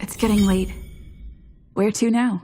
It's getting late. Where to now?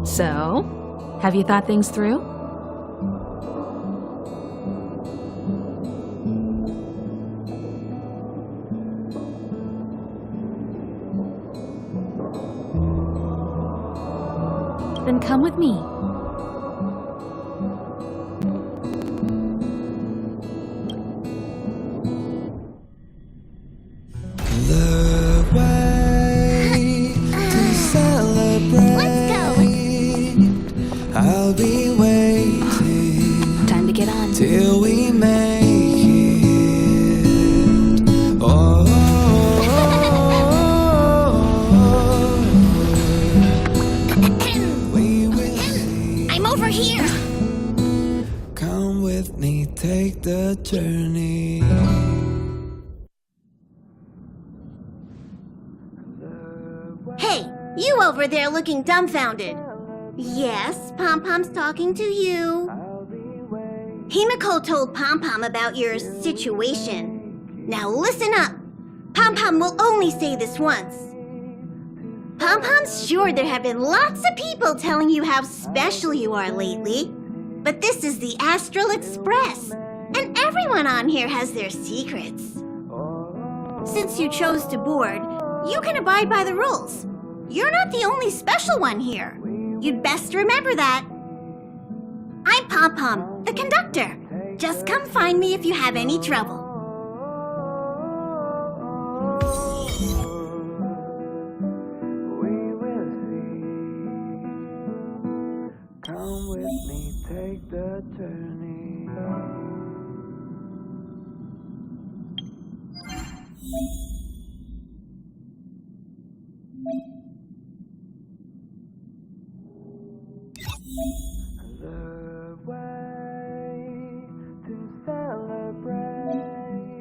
So, have you thought things through? Then come with me. The way to celebrate. Let's go. I'll be waiting. Time to get on. Till we make it. Oh, we will see. I'm over here. Come with me, take the journey. Hey, you over there looking dumbfounded. Yes, Pom-Pom's talking to you. Himiko told Pom-Pom about your situation. Now listen up. Pom-Pom will only say this once. Pom-Pom's sure there have been lots of people telling you how special you are lately. But this is the Astral Express, and everyone on here has their secrets. Since you chose to board, you can abide by the rules. You're not the only special one here. You'd best remember that. I'm Pom-Pom, the conductor. Just come find me if you have any trouble. We will see. Come with me, take the journey. The way to celebrate.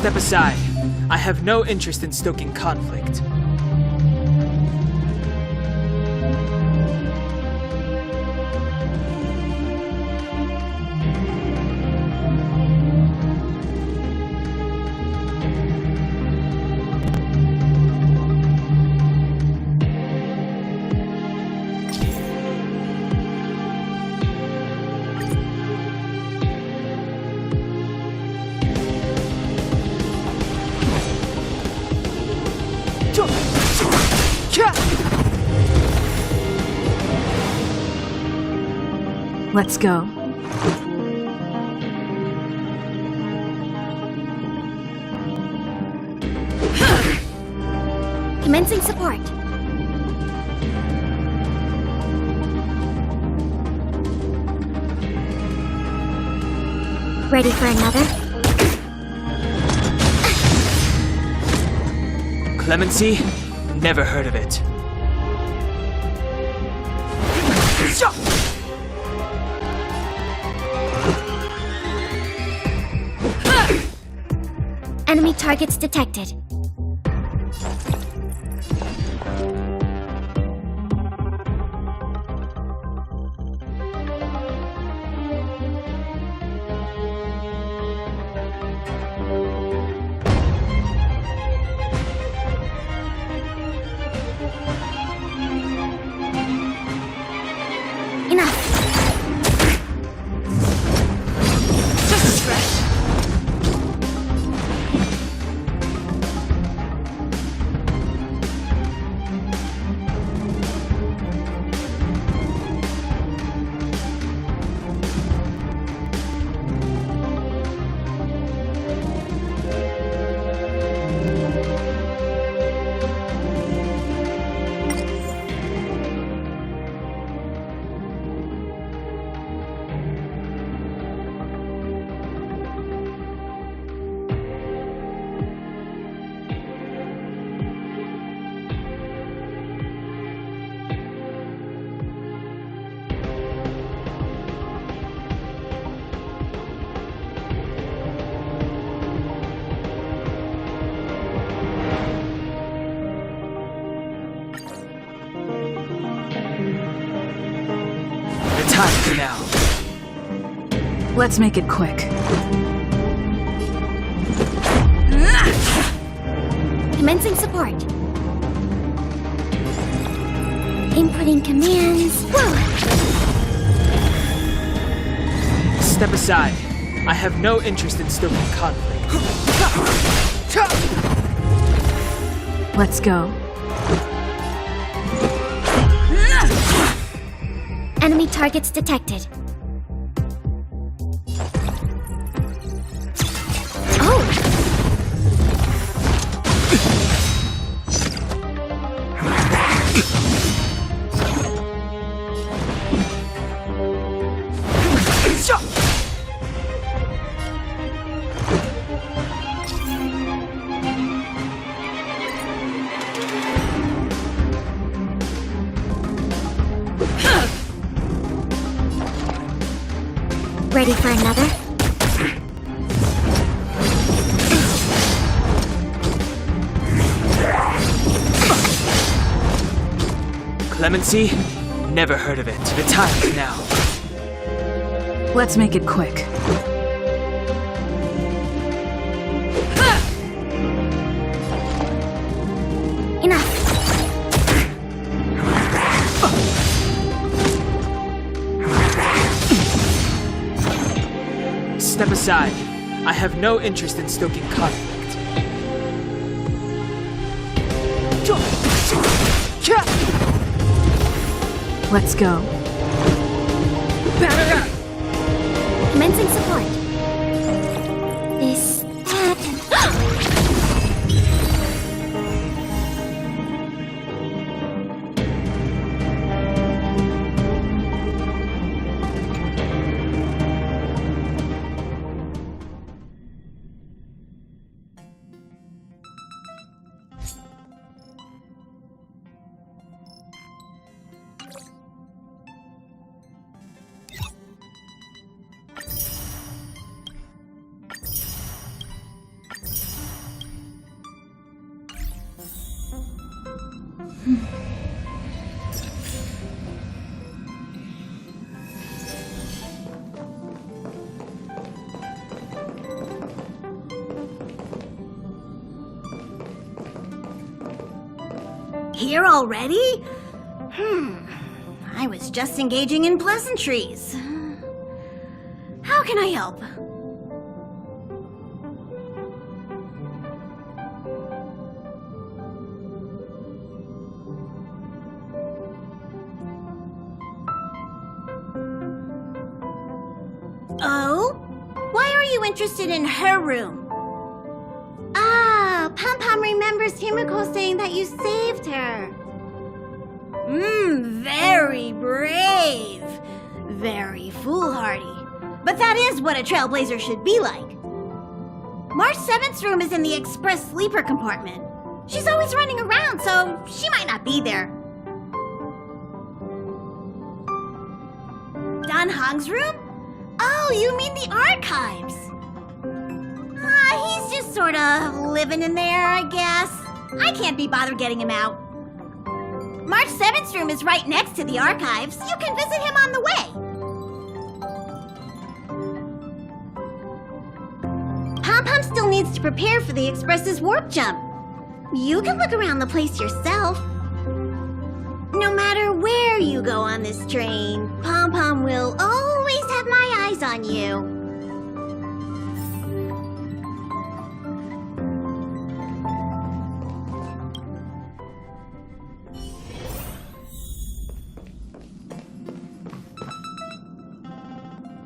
Step aside. I have no interest in stoking conflict. Let's go. Commencing support. Ready for another? Clemency? Never heard of it. Enemy targets detected. Enough. Just a stretch. Time now. Let's make it quick. Commencing support. Inputting commands. Whoa! Step aside. I have no interest in stoking conflict. Let's go. Enemy targets detected. Oh! Ready for another? Clemency? Never heard of it. The time is now. Let's make it quick. Enough. Step aside. I have no interest in stoking conflict. Let's go. Commencing support. This. Here already? I was just engaging in pleasantries. How can I help? Oh? Why are you interested in her room? Ah, Pom-Pom remembers Himiko saying that you saved her. Very brave. Very foolhardy. But that is what a trailblazer should be like. March 7th's room is in the express sleeper compartment. She's always running around, so she might not be there. Dan Hong's room? Oh, you mean the archives. He's just sort of living in there, I guess. I can't be bothered getting him out. March 7th's room is right next to the archives. You can visit him on the way. Pom-Pom still needs to prepare for the Express's warp jump. You can look around the place yourself. No matter where you go on this train, Pom-Pom will always have my eyes on you.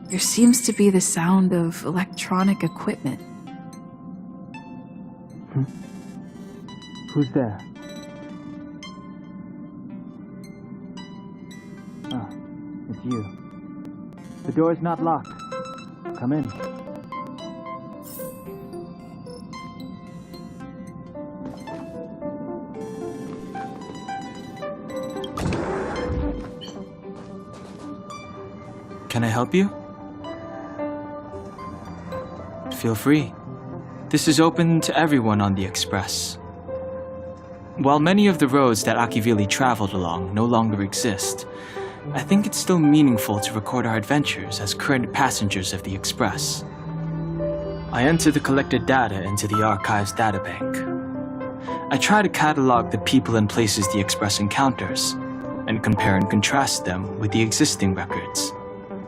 There seems to be the sound of electronic equipment. Who's there? Oh, it's you. The door's not locked. Come in. Can I help you? Feel free. This is open to everyone on the Express. While many of the roads that Akivili traveled along no longer exist, I think it's still meaningful to record our adventures as current passengers of the Express. I enter the collected data into the Archives databank. I try to catalog the people and places the Express encounters, and compare and contrast them with the existing records.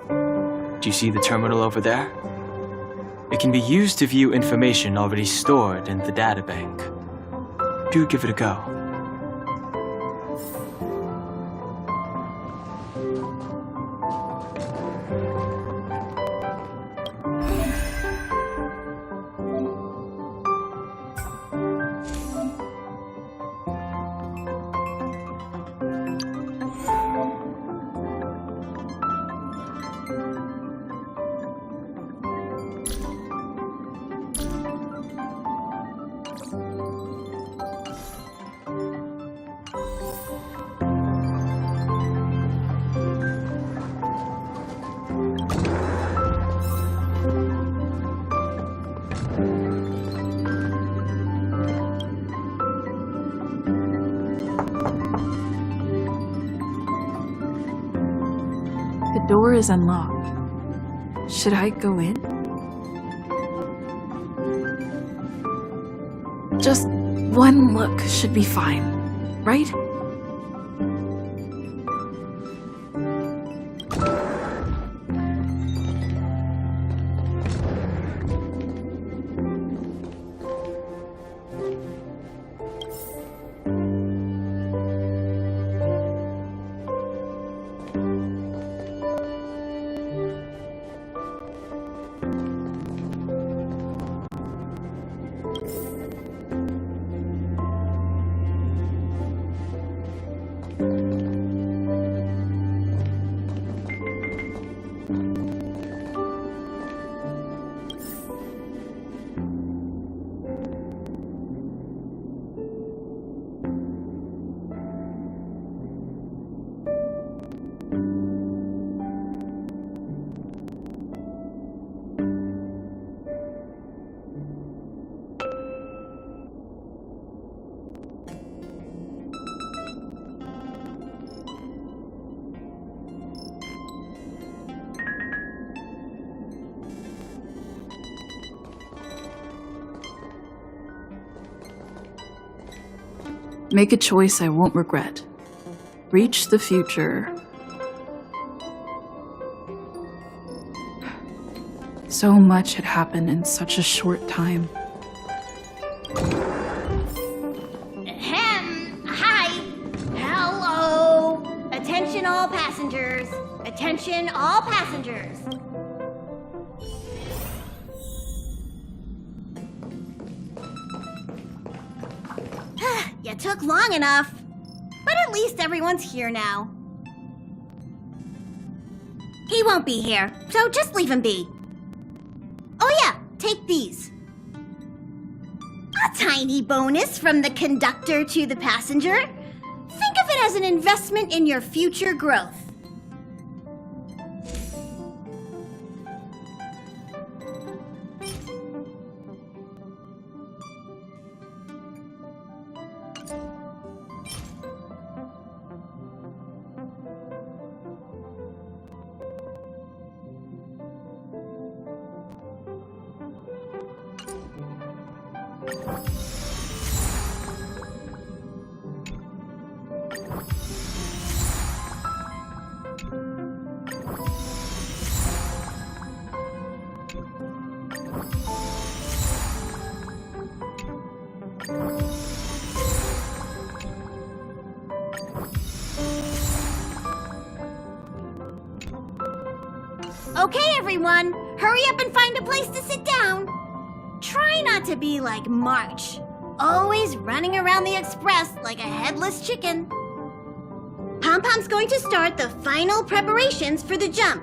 Do you see the terminal over there? It can be used to view information already stored in the databank. Do give it a go. The door is unlocked. Should I go in? Just one look should be fine, right? Make a choice I won't regret. Reach the future. So much had happened in such a short time. Hi. Hello. Attention all passengers. Attention all passengers. You took long enough. But at least everyone's here now. He won't be here, so just leave him be. Oh yeah, take these. A tiny bonus from the conductor to the passenger. Think of it as an investment in your future growth. Okay, everyone, hurry up and find a place to sit down. Try not to be like March, always running around the express like a headless chicken. Pom-Pom's going to start the final preparations for the jump.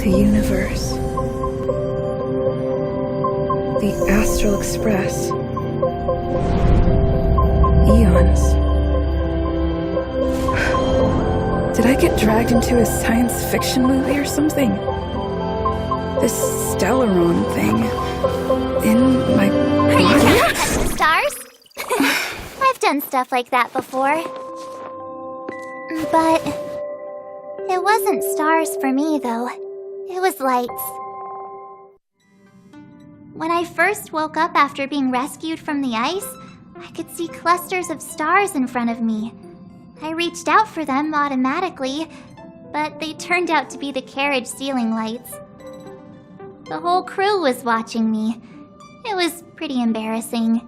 The universe. The Astral Express. Eons. Did I get dragged into a science fiction movie or something? This Stellaron thing in my Are you body? trying to touch the stars? I've done stuff like that before. But it wasn't stars for me, though. It was lights. When I first woke up after being rescued from the ice, I could see clusters of stars in front of me. I reached out for them automatically, but they turned out to be the carriage ceiling lights. The whole crew was watching me. It was pretty embarrassing.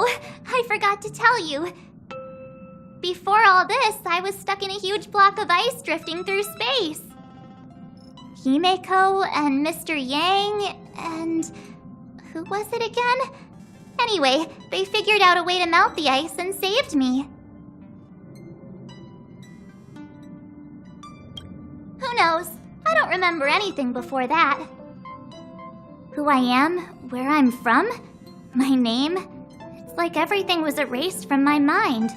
Oh, I forgot to tell you. Before all this, I was stuck in a huge block of ice drifting through space. Himeko and Mr. Yang and... who was it again? Anyway, they figured out a way to melt the ice and saved me. Who knows? I don't remember anything before that. Who I am, where I'm from, my name, it's like everything was erased from my mind.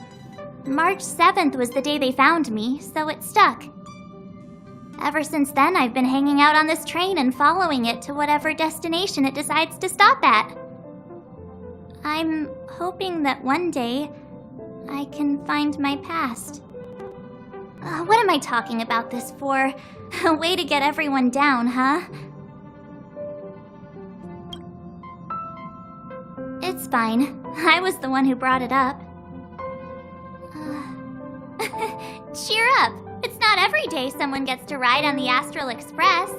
March 7th was the day they found me, so it stuck. Ever since then, I've been hanging out on this train and following it to whatever destination it decides to stop at. I'm hoping that one day I can find my past. What am I talking about this for? A way to get everyone down, huh? It's fine. I was the one who brought it up. Cheer up! It's not every day someone gets to ride on the Astral Express.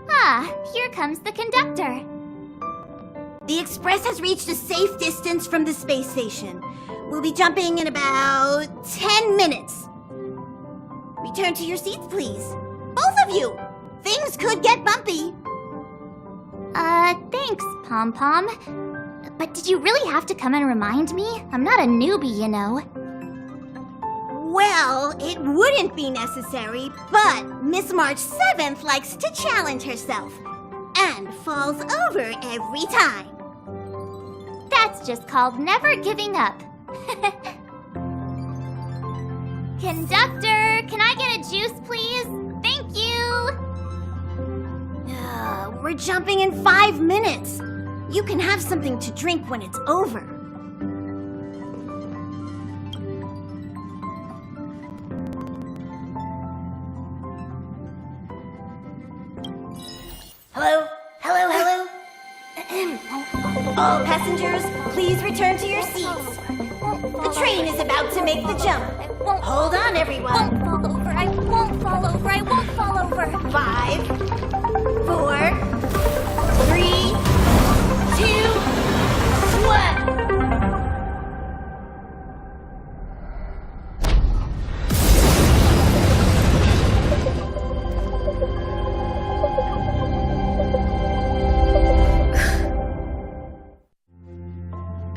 Ah, here comes the conductor. The Express has reached a safe distance from the space station. We'll be jumping in about 10 minutes. Return to your seats, please. Both of you! Things could get bumpy. Thanks, Pom Pom. But did you really have to come and remind me? I'm not a newbie, you know. Well, it wouldn't be necessary, but Miss March 7th likes to challenge herself and falls over every time. That's just called never giving up. Conductor, can I get a juice, please? Thank you! We're jumping in 5 minutes. You can have something to drink when it's over. Hello? Hello, hello? All passengers, please return to your seats. The train is about to make the jump. Hold on, everyone. I won't fall over. I won't fall over. 5, 4, 3, 2, 1.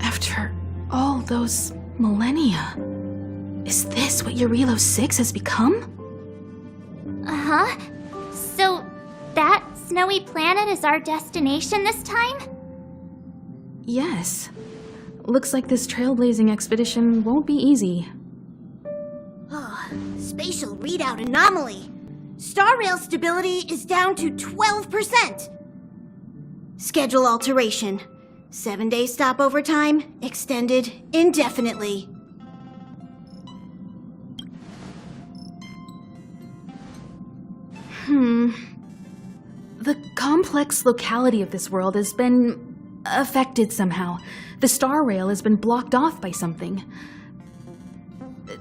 After all those millennia, is this what Eurilo 6 has become? Uh-huh. So, that snowy planet is our destination this time? Yes. Looks like this trailblazing expedition won't be easy. Oh, spatial readout anomaly. Star rail stability is down to 12%. Schedule alteration. 7-day stopover time extended indefinitely. The complex locality of this world has been affected somehow. The star rail has been blocked off by something.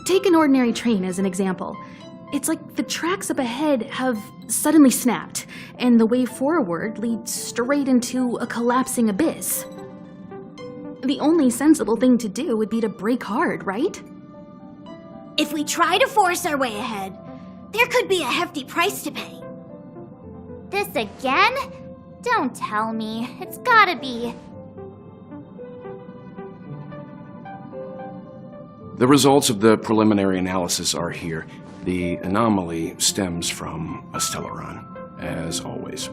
Take an ordinary train as an example. It's like the tracks up ahead have suddenly snapped, and the way forward leads straight into a collapsing abyss. The only sensible thing to do would be to brake hard, right? If we try to force our way ahead, there could be a hefty price to pay. This again? Don't tell me. It's gotta be. The results of the preliminary analysis are here. The anomaly stems from a Stellaron, as always.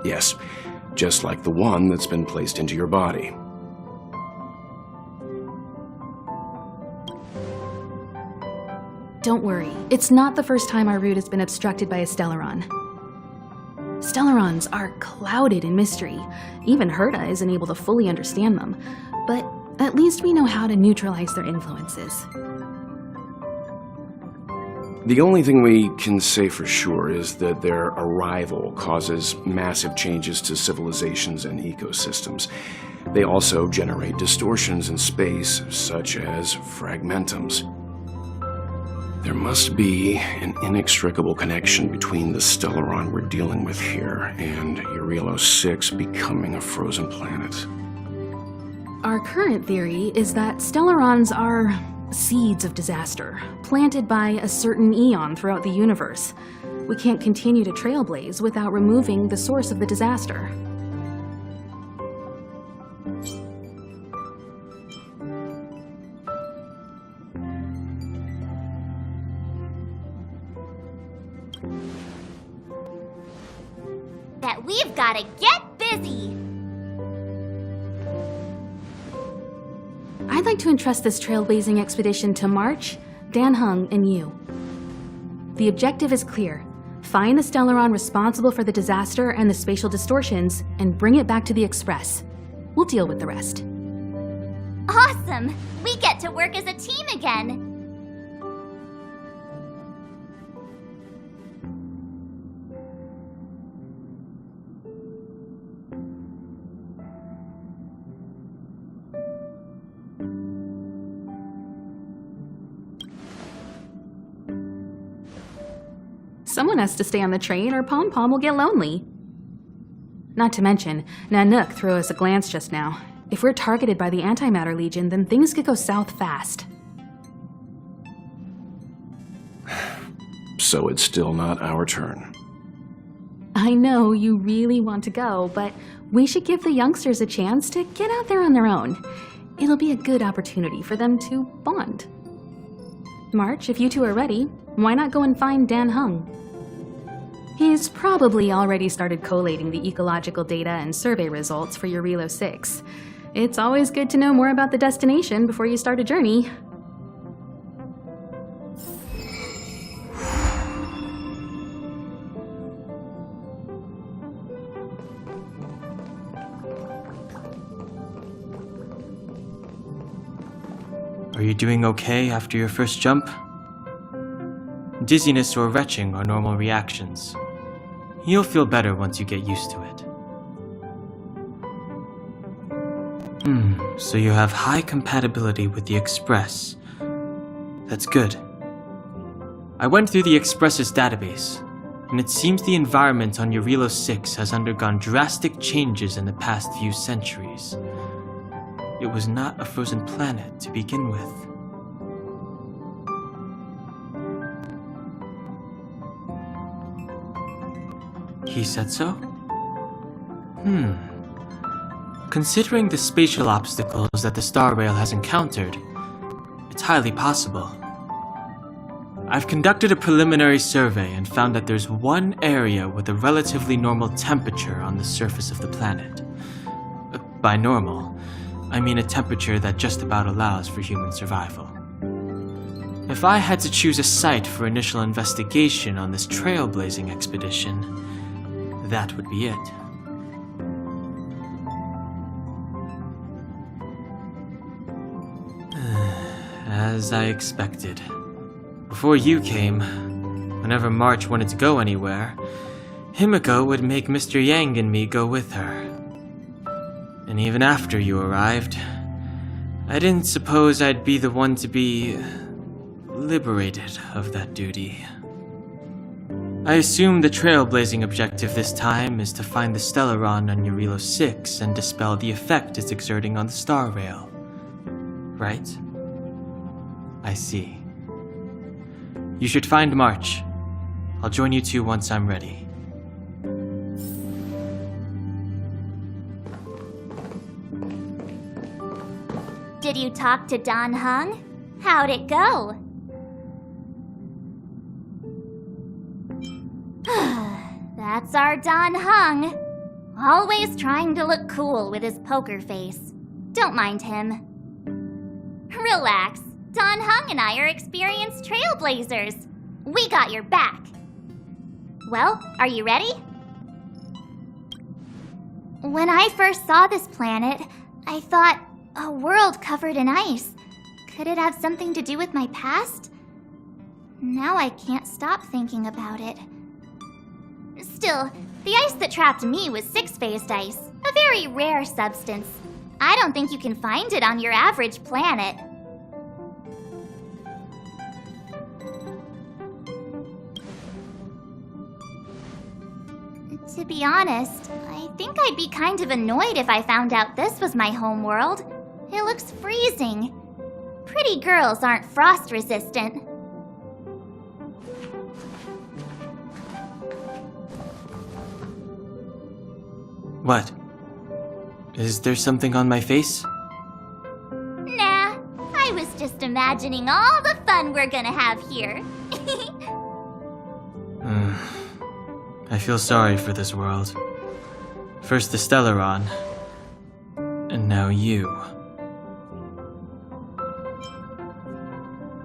Yes, just like the one that's been placed into your body. Don't worry, it's not the first time our route has been obstructed by a Stellaron. Stellarons are clouded in mystery. Even Herta isn't able to fully understand them, but at least we know how to neutralize their influences. The only thing we can say for sure is that their arrival causes massive changes to civilizations and ecosystems. They also generate distortions in space, such as fragmentums. There must be an inextricable connection between the Stellaron we're dealing with here and Eurelos 6 becoming a frozen planet. Our current theory is that Stellarons are seeds of disaster, planted by a certain eon throughout the universe. We can't continue to trailblaze without removing the source of the disaster. That we've gotta get busy! I'd like to entrust this trailblazing expedition to March, Dan Heng, and you. The objective is clear. Find the Stellaron responsible for the disaster and the spatial distortions, and bring it back to the Express. We'll deal with the rest. Awesome! We get to work as a team again! Someone has to stay on the train or Pom Pom will get lonely. Not to mention, Nanook threw us a glance just now. If we're targeted by the Antimatter Legion, then things could go south fast. So it's still not our turn. I know you really want to go, but we should give the youngsters a chance to get out there on their own. It'll be a good opportunity for them to bond. March, if you two are ready, why not go and find Dan Heng? He's probably already started collating the ecological data and survey results for Eurelos 6. It's always good to know more about the destination before you start a journey. Are you doing okay after your first jump? Dizziness or retching are normal reactions. You'll feel better once you get used to it. So you have high compatibility with the Express. That's good. I went through the Express's database, and it seems the environment on Eurelos 6 has undergone drastic changes in the past few centuries. It was not a frozen planet to begin with. He said so? Considering the spatial obstacles that the Star Rail has encountered, it's highly possible. I've conducted a preliminary survey and found that there's one area with a relatively normal temperature on the surface of the planet. By normal, I mean a temperature that just about allows for human survival. If I had to choose a site for initial investigation on this trailblazing expedition, that would be it. As I expected. Before you came, whenever March wanted to go anywhere, Himiko would make Mr. Yang and me go with her. And even after you arrived, I didn't suppose I'd be the one to be liberated of that duty. I assume the trailblazing objective this time is to find the Stellaron on Eurelos 6 and dispel the effect it's exerting on the Star Rail. Right? I see. You should find March. I'll join you two once I'm ready. Did you talk to Dan Heng? How'd it go? That's our Dan Heng. Always trying to look cool with his poker face. Don't mind him. Relax. Dan Heng and I are experienced trailblazers. We got your back. Well, are you ready? When I first saw this planet, I thought, a world covered in ice. Could it have something to do with my past? Now I can't stop thinking about it. Still, the ice that trapped me was six-phased ice, a very rare substance. I don't think you can find it on your average planet. To be honest, I think I'd be kind of annoyed if I found out this was my home world. It looks freezing. Pretty girls aren't frost resistant. What? Is there something on my face? Nah, I was just imagining all the fun we're gonna have here. I feel sorry for this world. First the Stellaron, and now you.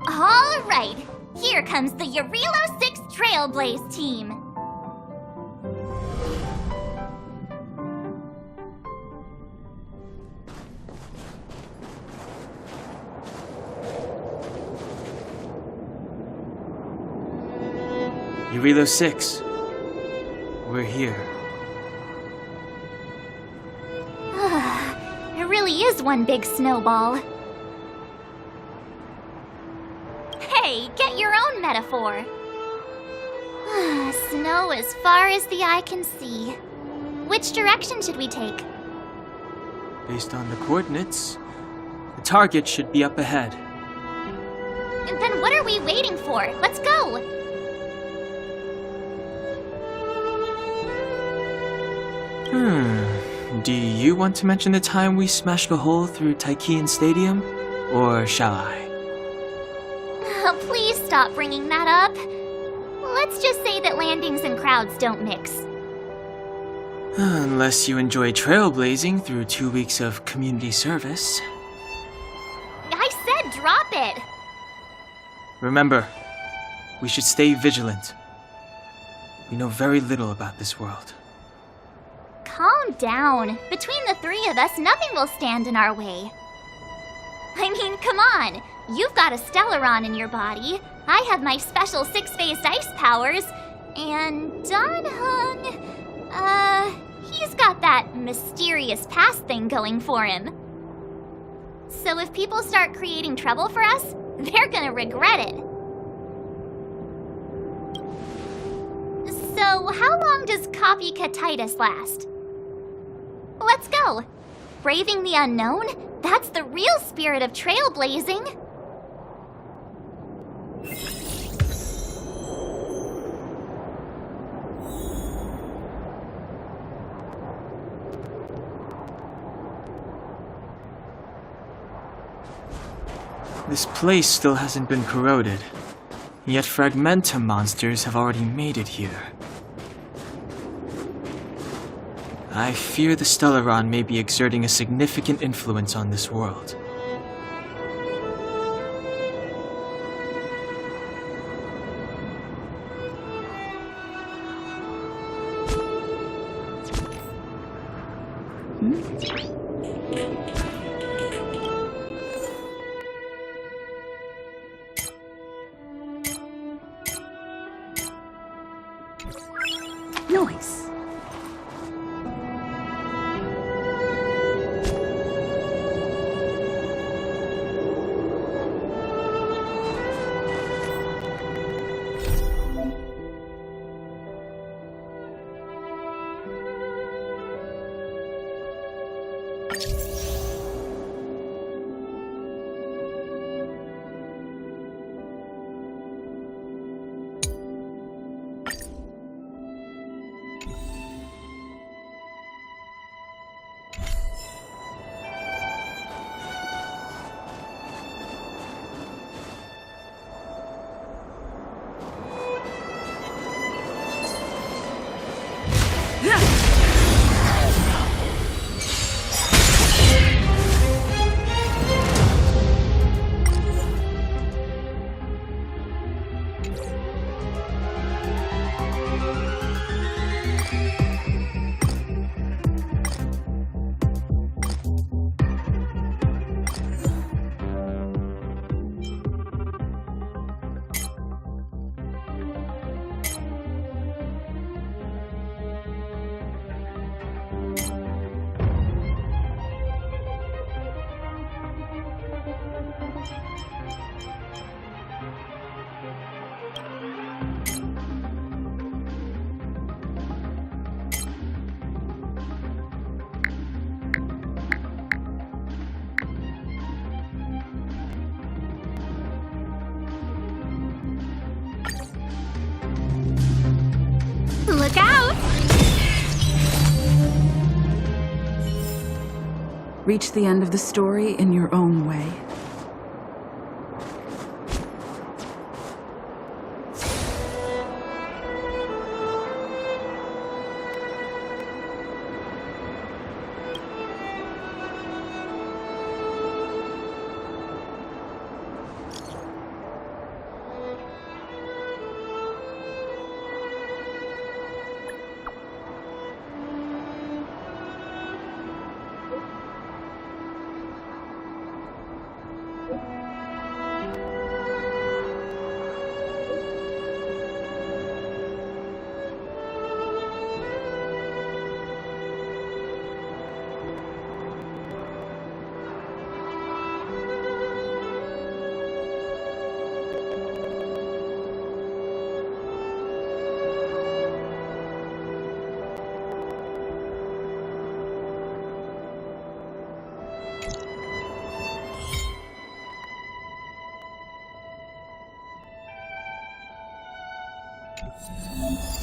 All right, here comes the Eurilo 6 Trailblaze team. Eurilo 6. We're here. It really is one big snowball. Hey, get your own metaphor. Snow as far as the eye can see. Which direction should we take? Based on the coordinates, the target should be up ahead. Then what are we waiting for? Let's go! Do you want to mention the time we smashed a hole through Taikian Stadium? Or shall I? Oh, please stop bringing that up. Let's just say that landings and crowds don't mix. Unless you enjoy trailblazing through 2 weeks of community service. I said drop it! Remember, we should stay vigilant. We know very little about this world. Calm down. Between the three of us, nothing will stand in our way. I mean, come on. You've got a Stellaron in your body. I have my special 6-phased ice powers. And Danhung, he's got that mysterious past thing going for him. So if people start creating trouble for us, they're gonna regret it. So how long does copycatitis last? Let's go. Braving the unknown? That's the real spirit of trailblazing. This place still hasn't been corroded, yet Fragmentum monsters have already made it here. I fear the Stellaron may be exerting a significant influence on this world. Noise. Reach the end of the story in your own way. Nice.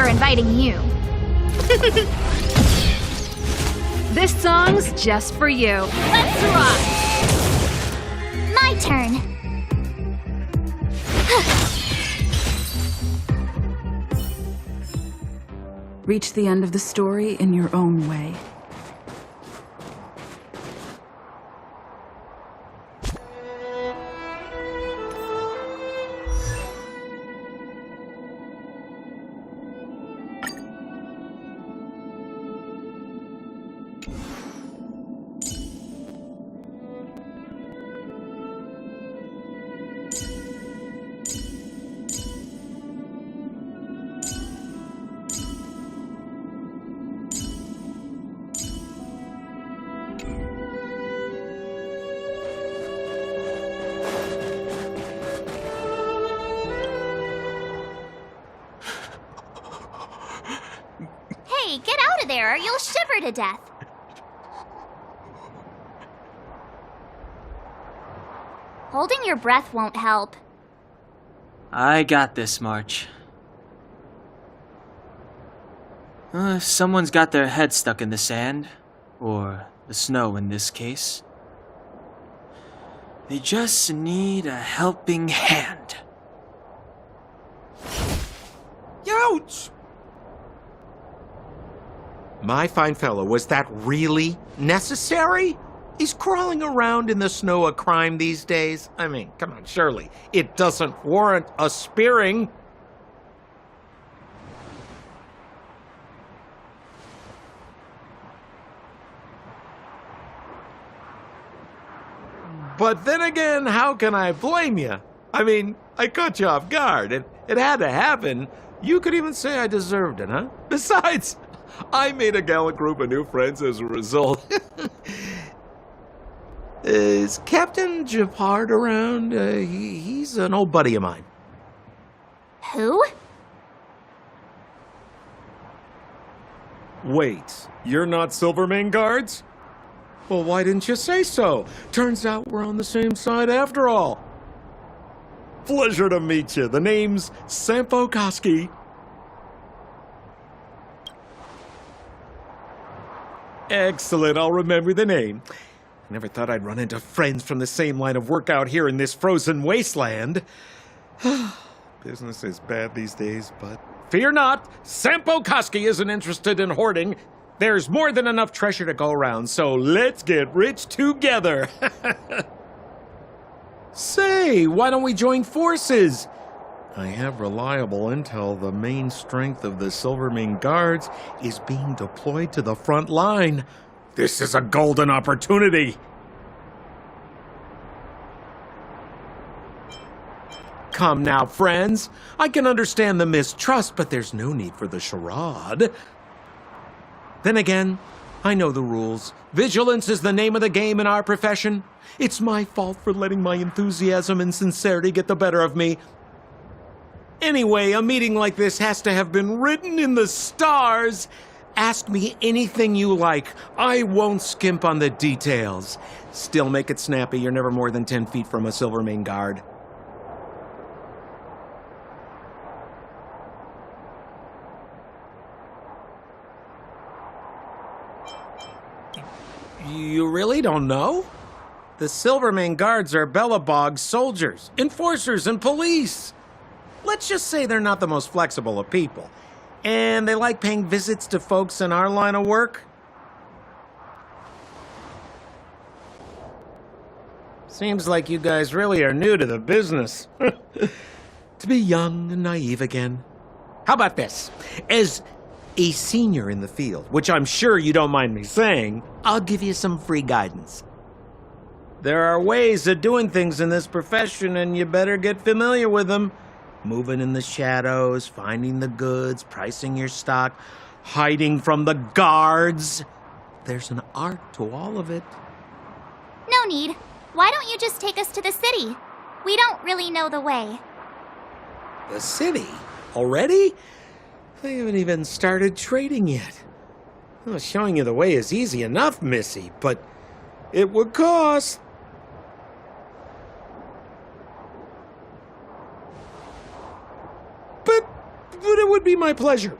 Inviting you. This song's just for you. Let's rock! My turn. Reach the end of the story in your own way. Hey, get out of there or you'll shiver to death. Holding your breath won't help. I got this, March. If someone's got their head stuck in the sand, or the snow in this case, they just need a helping hand. Ouch! My fine fellow, was that really necessary? Is crawling around in the snow a crime these days? I mean, come on, surely it doesn't warrant a spearing. But then again, how can I blame you? I mean, I caught you off guard. It had to happen. You could even say I deserved it, huh? Besides, I made a gallant group of new friends as a result. Is Captain Japard around? He's an old buddy of mine. Who? Wait, you're not Silvermane Guards? Well, why didn't you say so? Turns out we're on the same side after all. Pleasure to meet you. The name's Sampo Koski. Excellent, I'll remember the name. I never thought I'd run into friends from the same line of work out here in this frozen wasteland. Business is bad these days, but fear not, Sampo Koski isn't interested in hoarding. There's more than enough treasure to go around, so let's get rich together. Say, why don't we join forces? I have reliable intel the main strength of the Silvermane Guards is being deployed to the front line. This is a golden opportunity. come now, friends. I can understand the mistrust, but there's no need for the charade. Then again, I know the rules. Vigilance is the name of the game in our profession. It's my fault for letting my enthusiasm and sincerity get the better of me. Anyway, a meeting like this has to have been written in the stars. Ask me anything you like. I won't skimp on the details. Still make it snappy. You're never more than 10 feet from a Silvermane guard. You really don't know? The Silvermane guards are Bellabog's soldiers, enforcers, and police. Let's just say they're not the most flexible of people. And they like paying visits to folks in our line of work. Seems like you guys really are new to the business. To be young and naive again. How about this? As a senior in the field, which I'm sure you don't mind me saying, I'll give you some free guidance. There are ways of doing things in this profession, and you better get familiar with them. Moving in the shadows, finding the goods, pricing your stock, hiding from the guards. There's an art to all of it. No need. Why don't you just take us to the city? We don't really know the way. The city? Already? They haven't even started trading yet. Well, showing you the way is easy enough, Missy, but it would cost. But it would be my pleasure.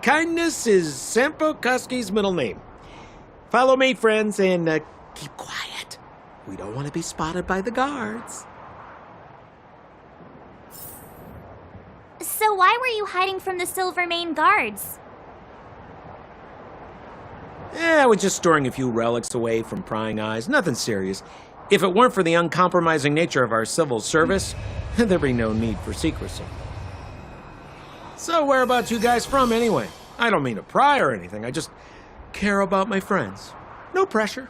Kindness is Sampo Koski's middle name. Follow me, friends, and keep quiet. We don't want to be spotted by the guards. So why were you hiding from the Silvermane guards? I was just storing a few relics away from prying eyes. Nothing serious. If it weren't for the uncompromising nature of our civil service, there'd be no need for secrecy. So whereabouts you guys from, anyway? I don't mean to pry or anything. I just care about my friends. No pressure.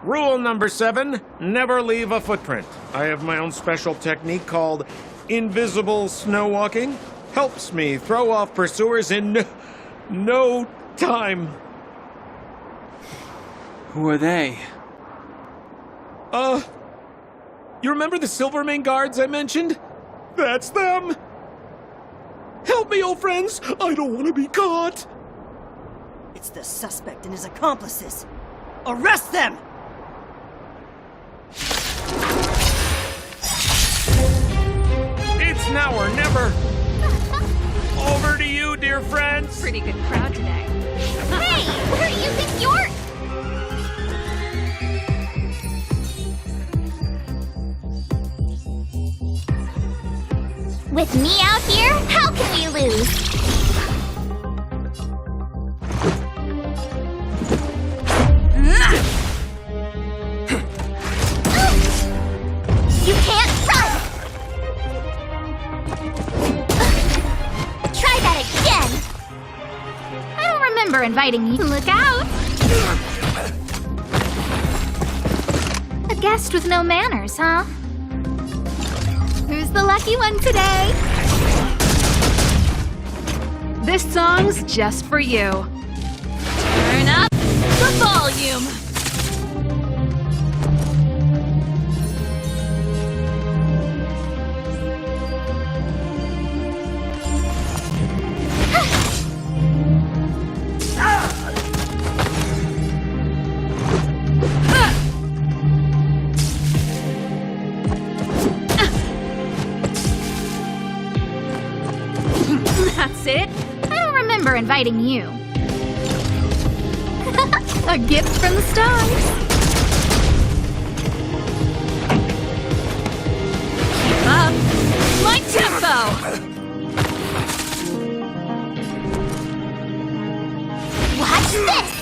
Rule number 7, never leave a footprint. I have my own special technique called invisible snow walking. Helps me throw off pursuers in no time. Who are they? You remember the Silvermane guards I mentioned? That's them. Help me, old friends. I don't want to be caught. It's the suspect and his accomplices. Arrest them! It's now or never. Over to you, dear friends. Pretty good crowd today. Hey, where do you think you're... With me out here, how can we lose? You can't run! Try that again! I don't remember inviting you. Look out! A guest with no manners, huh? Who's the lucky one today? This song's just for you. Turn up the volume. That's it. I don't remember inviting you. A gift from the stars. Keep up. My tempo! Watch this!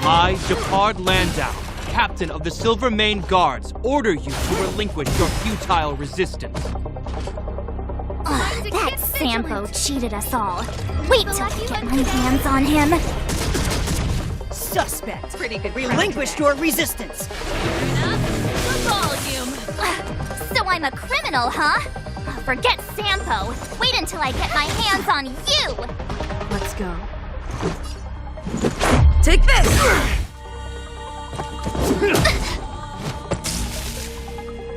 I, Japard Landau, captain of the Silver Mane Guards, order you to relinquish your futile resistance. Ugh, that Sampo cheated us all. Wait till I get my hands on him. Suspect. Relinquish your resistance. Turn up the volume. So I'm a criminal, huh? Forget Sampo. Wait until I get my hands on you. Let's go. Take this!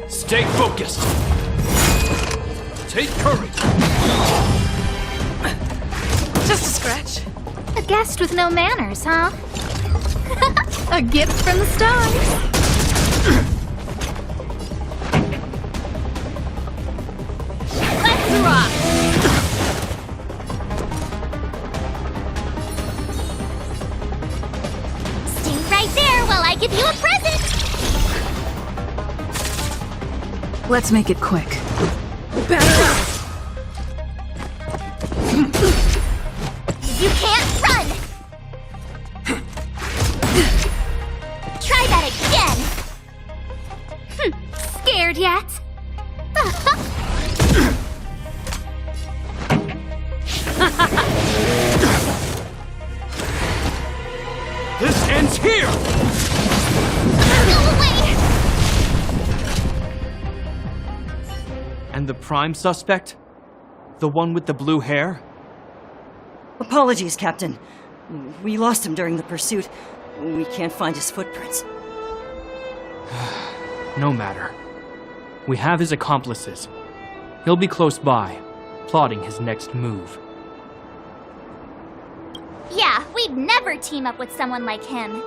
Stay focused. Take courage. Just a scratch. A guest with no manners, huh? A gift from the stars. Let's rock. Stay right there while I give you a present. Let's make it quick. You can't run! Try that again! Scared yet? This ends here! Go away! And the prime suspect? The one with the blue hair? Apologies, Captain. We lost him during the pursuit. We can't find his footprints. No matter. We have his accomplices. He'll be close by, plotting his next move. Yeah, we'd never team up with someone like him.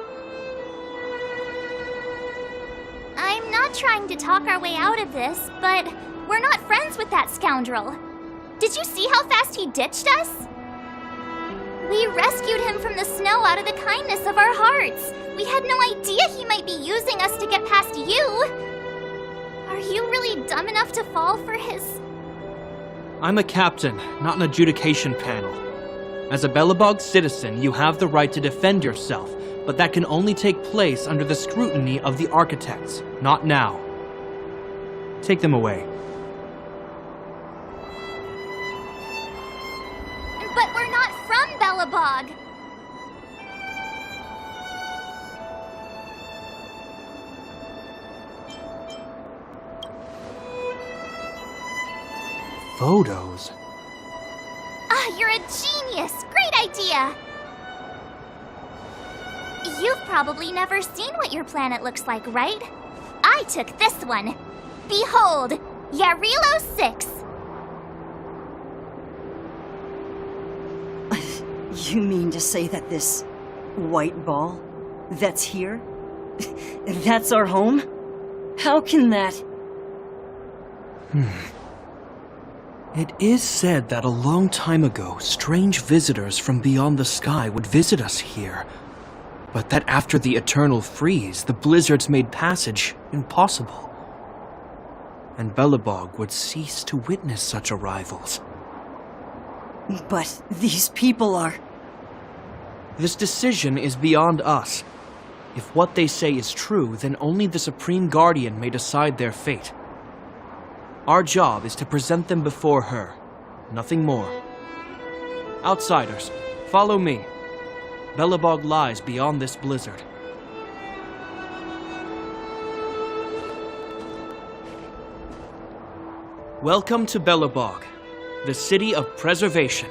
I'm not trying to talk our way out of this, but we're not friends with that scoundrel. Did you see how fast he ditched us? We rescued him from the snow out of the kindness of our hearts. We had no idea he might be using us to get past you. Are you really dumb enough to fall for his... I'm a captain, not an adjudication panel. As a Belobog citizen, you have the right to defend yourself, but that can only take place under the scrutiny of the architects, not now. Take them away. But we're not from Belobog. Photos? Ah, you're a genius! Great idea! You've probably never seen what your planet looks like, right? I took this one. Behold, Yarilo 6. You mean to say that this white ball that's here, that's our home? How can that... It is said that a long time ago, strange visitors from beyond the sky would visit us here. But that after the eternal freeze, the blizzards made passage impossible. And Belobog would cease to witness such arrivals. But these people are... This decision is beyond us. If what they say is true, then only the Supreme Guardian may decide their fate. Our job is to present them before her. Nothing more. Outsiders, follow me. Belobog lies beyond this blizzard. Welcome to Belobog, the city of preservation.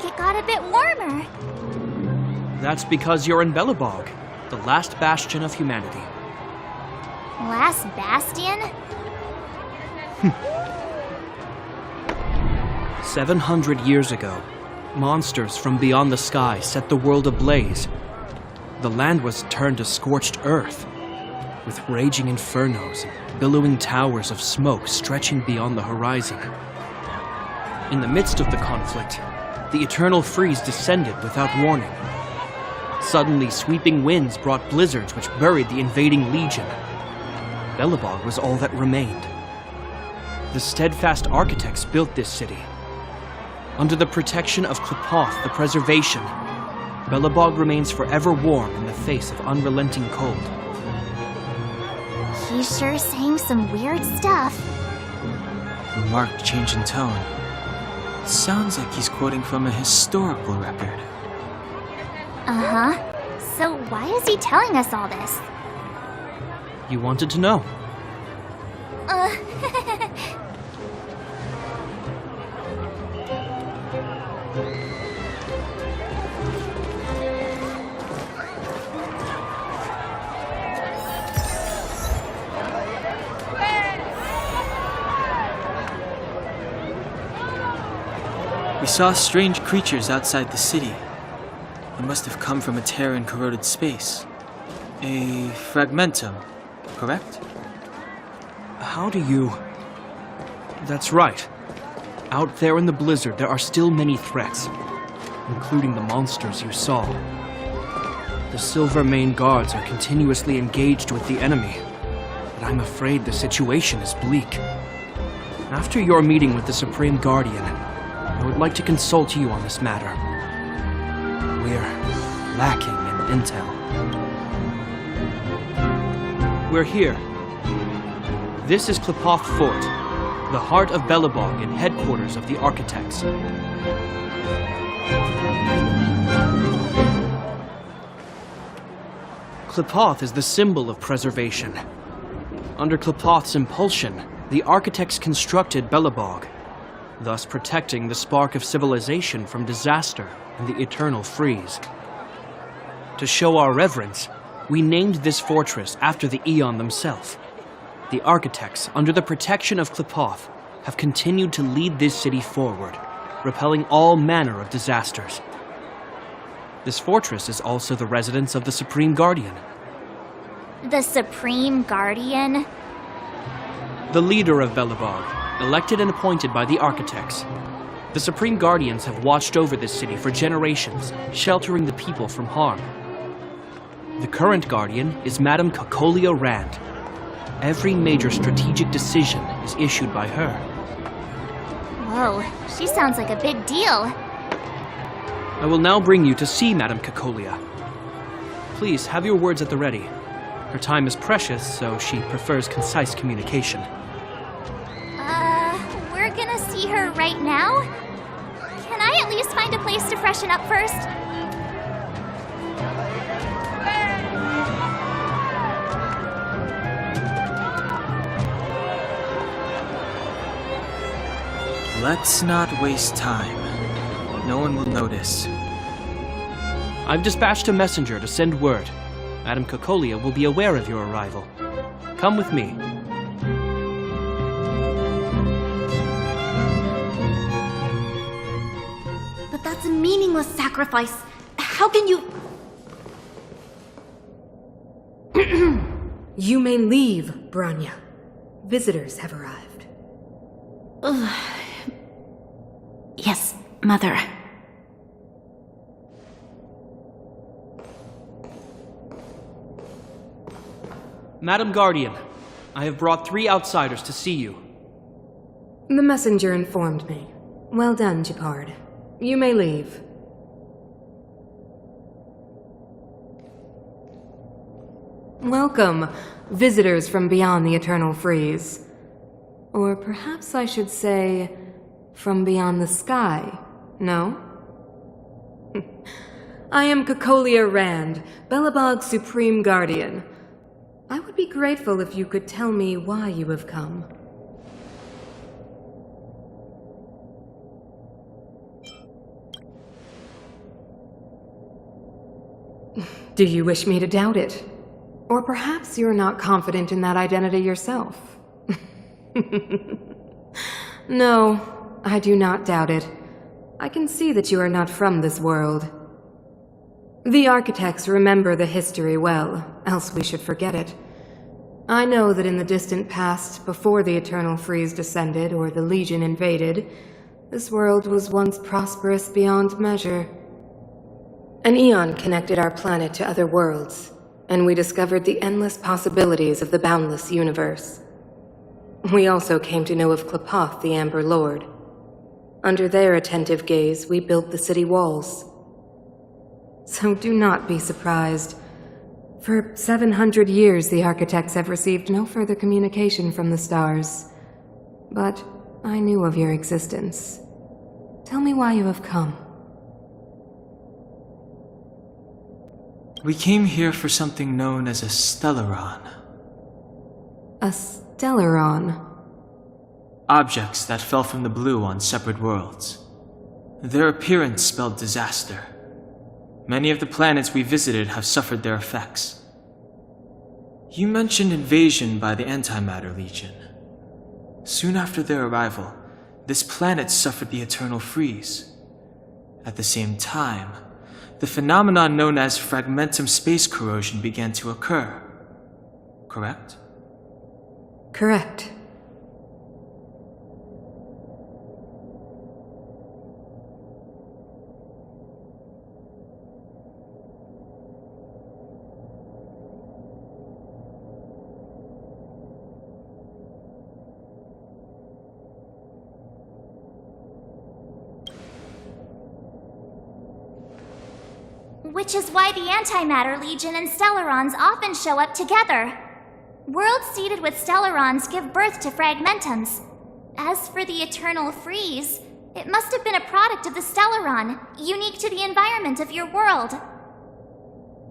like it got a bit warmer. That's because you're in Belobog, the last bastion of humanity. Last bastion? 700 years ago, monsters from beyond the sky set the world ablaze. The land was turned to scorched earth, with raging infernos and billowing towers of smoke stretching beyond the horizon. In the midst of the conflict, the eternal freeze descended without warning. Suddenly, sweeping winds brought blizzards which buried the invading legion. Belobog was all that remained. The steadfast architects built this city. Under the protection of Klepoth, the Preservation, Belobog remains forever warm in the face of unrelenting cold. He's sure saying some weird stuff. A marked change in tone. It sounds like he's quoting from a historical record. Uh-huh. So why is he telling us all this? You wanted to know. We saw strange creatures outside the city. They must have come from a tear in corroded space. A fragmentum, correct? How do you... That's right. Out there in the blizzard, there are still many threats, including the monsters you saw. The Silvermane guards are continuously engaged with the enemy, but I'm afraid the situation is bleak. After your meeting with the Supreme Guardian, I would like to consult you on this matter. We're lacking in intel. We're here. This is Klepoth Fort, the heart of Belobog and headquarters of the Architects. Klepoth is the symbol of preservation. Under Klepoth's impulsion, the Architects constructed Belobog, thus protecting the spark of civilization from disaster and the eternal freeze. To show our reverence, we named this fortress after the Aeon themselves. The Architects, under the protection of Klepoth, have continued to lead this city forward, repelling all manner of disasters. This fortress is also the residence of the Supreme Guardian. The Supreme Guardian? The leader of Belobog, elected and appointed by the Architects. The Supreme Guardians have watched over this city for generations, sheltering the people from harm. The current Guardian is Madame Cocolia Rand. Every major strategic decision is issued by her. Whoa, she sounds like a big deal. I will now bring you to see Madame Cocolia. Please, have your words at the ready. Her time is precious, so she prefers concise communication. We're gonna see her right now? Can I at least find a place to freshen up first? Let's not waste time. No one will notice. I've dispatched a messenger to send word. Madame Cocolia will be aware of your arrival. Come with me. But that's a meaningless sacrifice. How can you... You may leave, Branya. Visitors have arrived. Yes, Mother. Madam Guardian, I have brought 3 outsiders to see you. The messenger informed me. Well done, Gepard. You may leave. Welcome, visitors from beyond the eternal freeze. Or perhaps I should say, from beyond the sky, no? I am Cocolia Rand, Belobog's Supreme Guardian. I would be grateful if you could tell me why you have come. Do you wish me to doubt it? Or perhaps you're not confident in that identity yourself? No, I do not doubt it. I can see that you are not from this world. The architects remember the history well, else we should forget it. I know that in the distant past, before the Eternal Freeze descended or the Legion invaded, this world was once prosperous beyond measure. An eon connected our planet to other worlds, and we discovered the endless possibilities of the boundless universe. We also came to know of Klapoth, the Amber Lord. Under their attentive gaze, we built the city walls. So do not be surprised. For 700 years, the architects have received no further communication from the stars. But I knew of your existence. Tell me why you have come. We came here for something known as a Stellaron. A Stellaron? Objects that fell from the blue on separate worlds. Their appearance spelled disaster. Many of the planets we visited have suffered their effects. You mentioned invasion by the Antimatter Legion. Soon after their arrival, this planet suffered the Eternal Freeze. At the same time, the phenomenon known as fragmentum space corrosion began to occur. Correct? Correct. Which is why the Antimatter Legion and Stellarons often show up together. Worlds seeded with Stellarons give birth to fragmentums. As for the Eternal Freeze, it must have been a product of the Stellaron, unique to the environment of your world.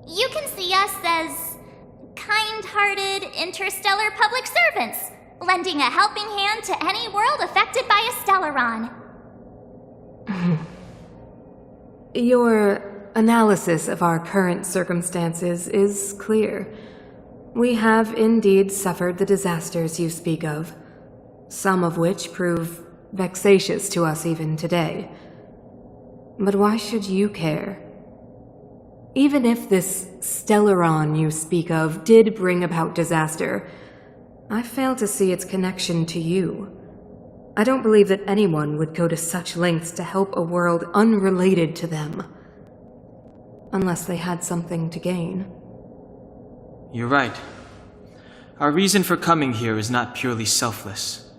You can see us as kind-hearted interstellar public servants, lending a helping hand to any world affected by a Stellaron. Your analysis of our current circumstances is clear. We have indeed suffered the disasters you speak of, some of which prove vexatious to us even today. But why should you care? Even if this Stellaron you speak of did bring about disaster, I fail to see its connection to you. I don't believe that anyone would go to such lengths to help a world unrelated to them. Unless they had something to gain. You're right. Our reason for coming here is not purely selfless.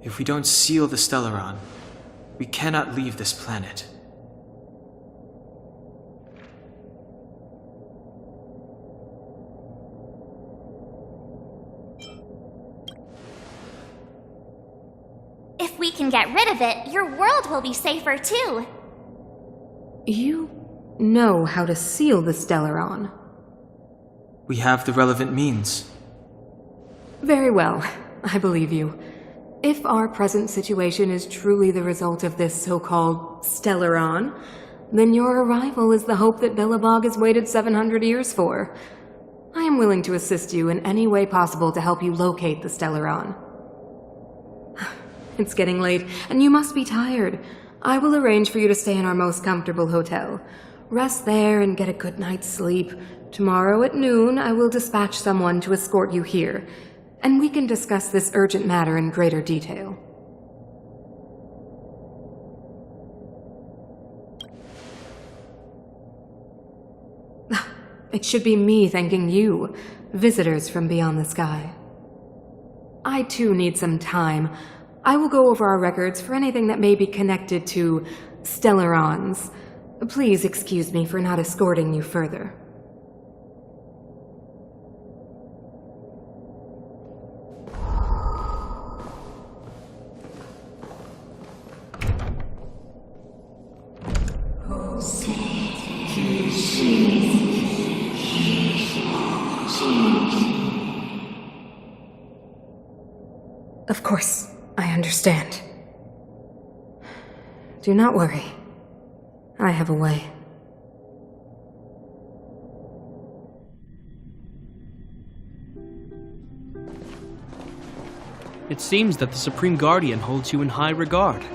If we don't seal the Stellaron, we cannot leave this planet. If we can get rid of it, your world will be safer too. You know how to seal the Stellaron. We have the relevant means. Very well, I believe you. If our present situation is truly the result of this so-called Stellaron, then your arrival is the hope that Belobog has waited 700 years for. I am willing to assist you in any way possible to help you locate the Stellaron. It's getting late, and you must be tired. I will arrange for you to stay in our most comfortable hotel. Rest there and get a good night's sleep. Tomorrow at noon, I will dispatch someone to escort you here, and we can discuss this urgent matter in greater detail. It should be me thanking you, visitors from beyond the sky. I too need some time. I will go over our records for anything that may be connected to Stellarons. Please excuse me for not escorting you further. Of course, I understand. Do not worry. I have a way. It seems that the Supreme Guardian holds you in high regard.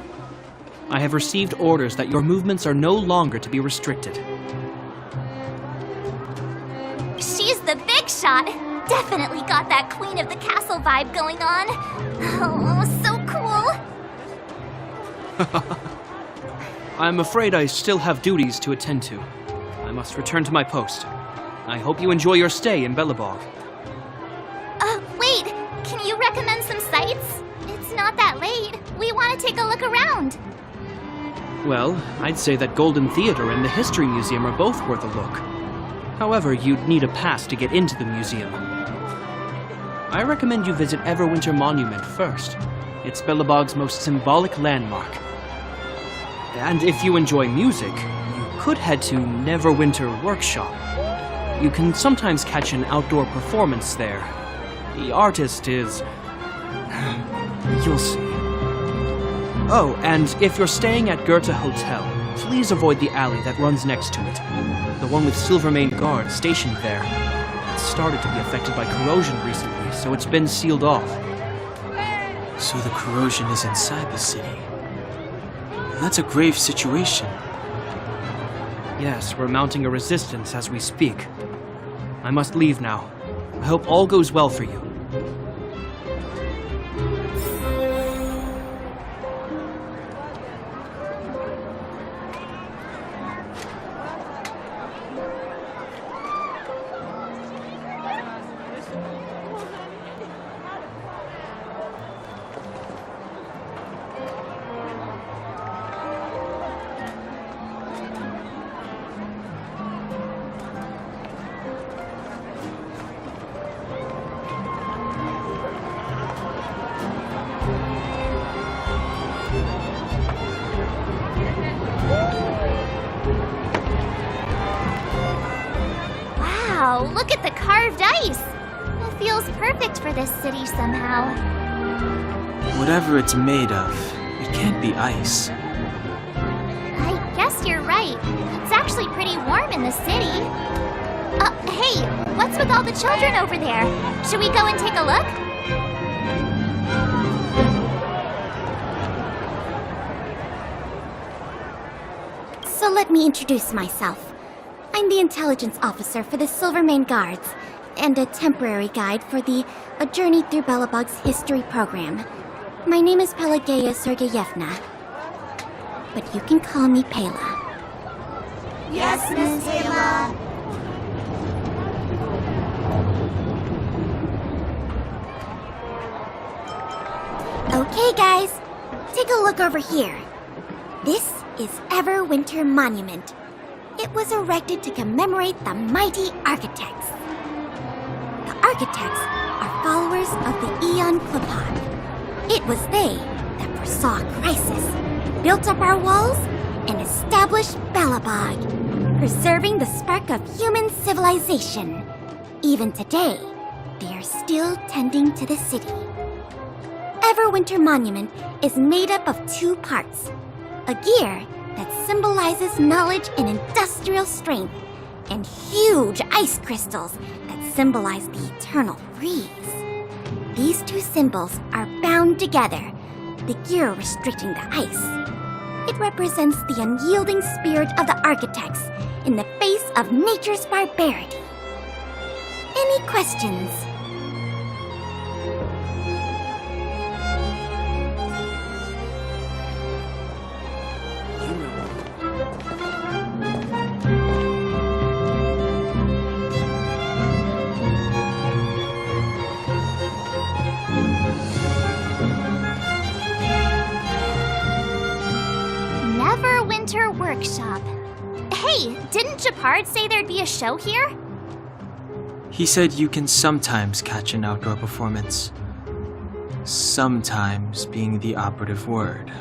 I have received orders that your movements are no longer to be restricted. She's the big shot. Definitely got that Queen of the Castle vibe going on. Oh, so cool. I'm afraid I still have duties to attend to. I must return to my post. I hope you enjoy your stay in Belobog. Wait, can you recommend some sites? It's not that late. We want to take a look around. Well, I'd say that Golden Theater and the History Museum are both worth a look. However, you'd need a pass to get into the museum. I recommend you visit Everwinter Monument first. It's Belobog's most symbolic landmark. And if you enjoy music, you could head to Neverwinter Workshop. You can sometimes catch an outdoor performance there. The artist is... you'll see. Oh, and if you're staying at Goethe Hotel, please avoid the alley that runs next to it. The one with Silvermane guards stationed there. It started to be affected by corrosion recently, so it's been sealed off. So the corrosion is inside the city. That's a grave situation. Yes, we're mounting a resistance as we speak. I must leave now. I hope all goes well for you. Wow, look at the carved ice. It feels perfect for this city somehow. Whatever it's made of, it can't be ice. I guess you're right. It's actually pretty warm in the city. Hey, what's with all the children over there? Should we go and take a look? So let me introduce myself. I'm the intelligence officer for the Silvermane Guards, and a temporary guide for the A Journey Through Belobog's History program. My name is Pelageya Sergeyevna, but you can call me Pela. Yes, Miss Pela. Okay, guys, take a look over here. This is Everwinter Monument. It was erected to commemorate the mighty architects. The architects are followers of the Aeon Klapot. It was they that foresaw a crisis, built up our walls, and established Belobog, preserving the spark of human civilization. Even today, they are still tending to the city. Everwinter Monument is made up of two parts. A gear that symbolizes knowledge and industrial strength, and huge ice crystals that symbolize the eternal freeze. These two symbols are bound together, the gear restricting the ice. It represents the unyielding spirit of the architects in the face of nature's barbarity. Any questions? Neverwinter Workshop. Hey, didn't Japard say there'd be a show here? He said you can sometimes catch an outdoor performance. Sometimes being the operative word.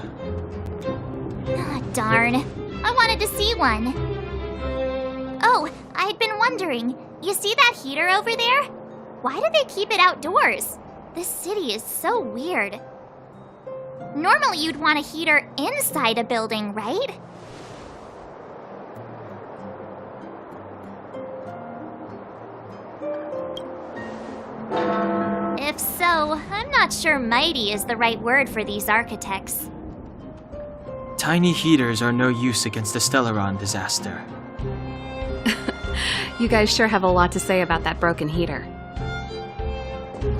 Ah, darn. I wanted to see one. Oh, I'd been wondering. You see that heater over there? Why do they keep it outdoors? This city is so weird. Normally you'd want a heater inside a building, right? If so, Though I'm not sure mighty is the right word for these architects. Tiny heaters are no use against the Stellaron disaster. You guys sure have a lot to say about that broken heater.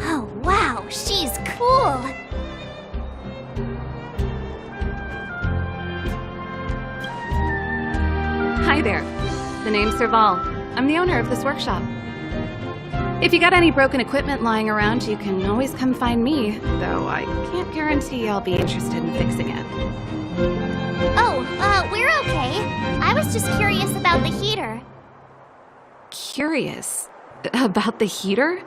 Oh wow, she's cool! Hi there. The name's Serval. I'm the owner of this workshop. If you got any broken equipment lying around, you can always come find me, though I can't guarantee I'll be interested in fixing it. Oh, we're okay. I was just curious about the heater. Curious? About the heater?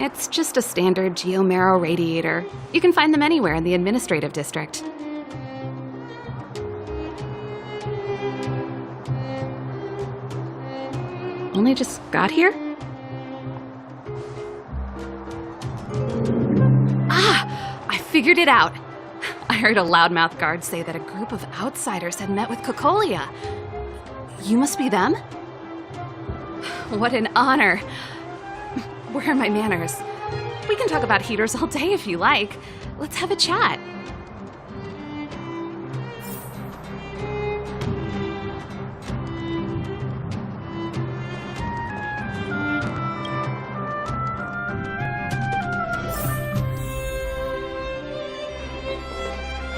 It's just a standard geomarrow radiator. You can find them anywhere in the administrative district. Only just got here? Ah! I figured it out! I heard a loudmouth guard say that a group of outsiders had met with Cocolia. You must be them? What an honor. Where are my manners? We can talk about heaters all day if you like. Let's have a chat.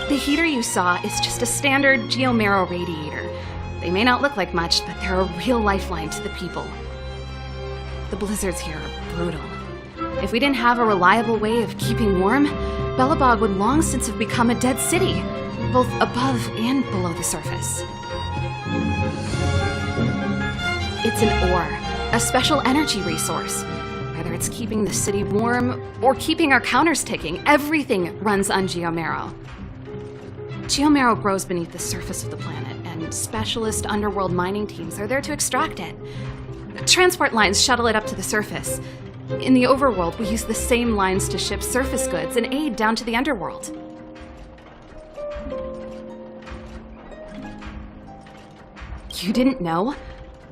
The heater you saw is just a standard geomarrow radiator. They may not look like much, but they're a real lifeline to the people. The blizzards here are brutal. If we didn't have a reliable way of keeping warm, Belobog would long since have become a dead city, both above and below the surface. It's an ore, a special energy resource. Whether it's keeping the city warm or keeping our counters ticking, everything runs on geomarrow. Geomarrow grows beneath the surface of the planet, and specialist underworld mining teams are there to extract it. Transport lines shuttle it up to the surface. In the overworld, we use the same lines to ship surface goods and aid down to the underworld. You didn't know?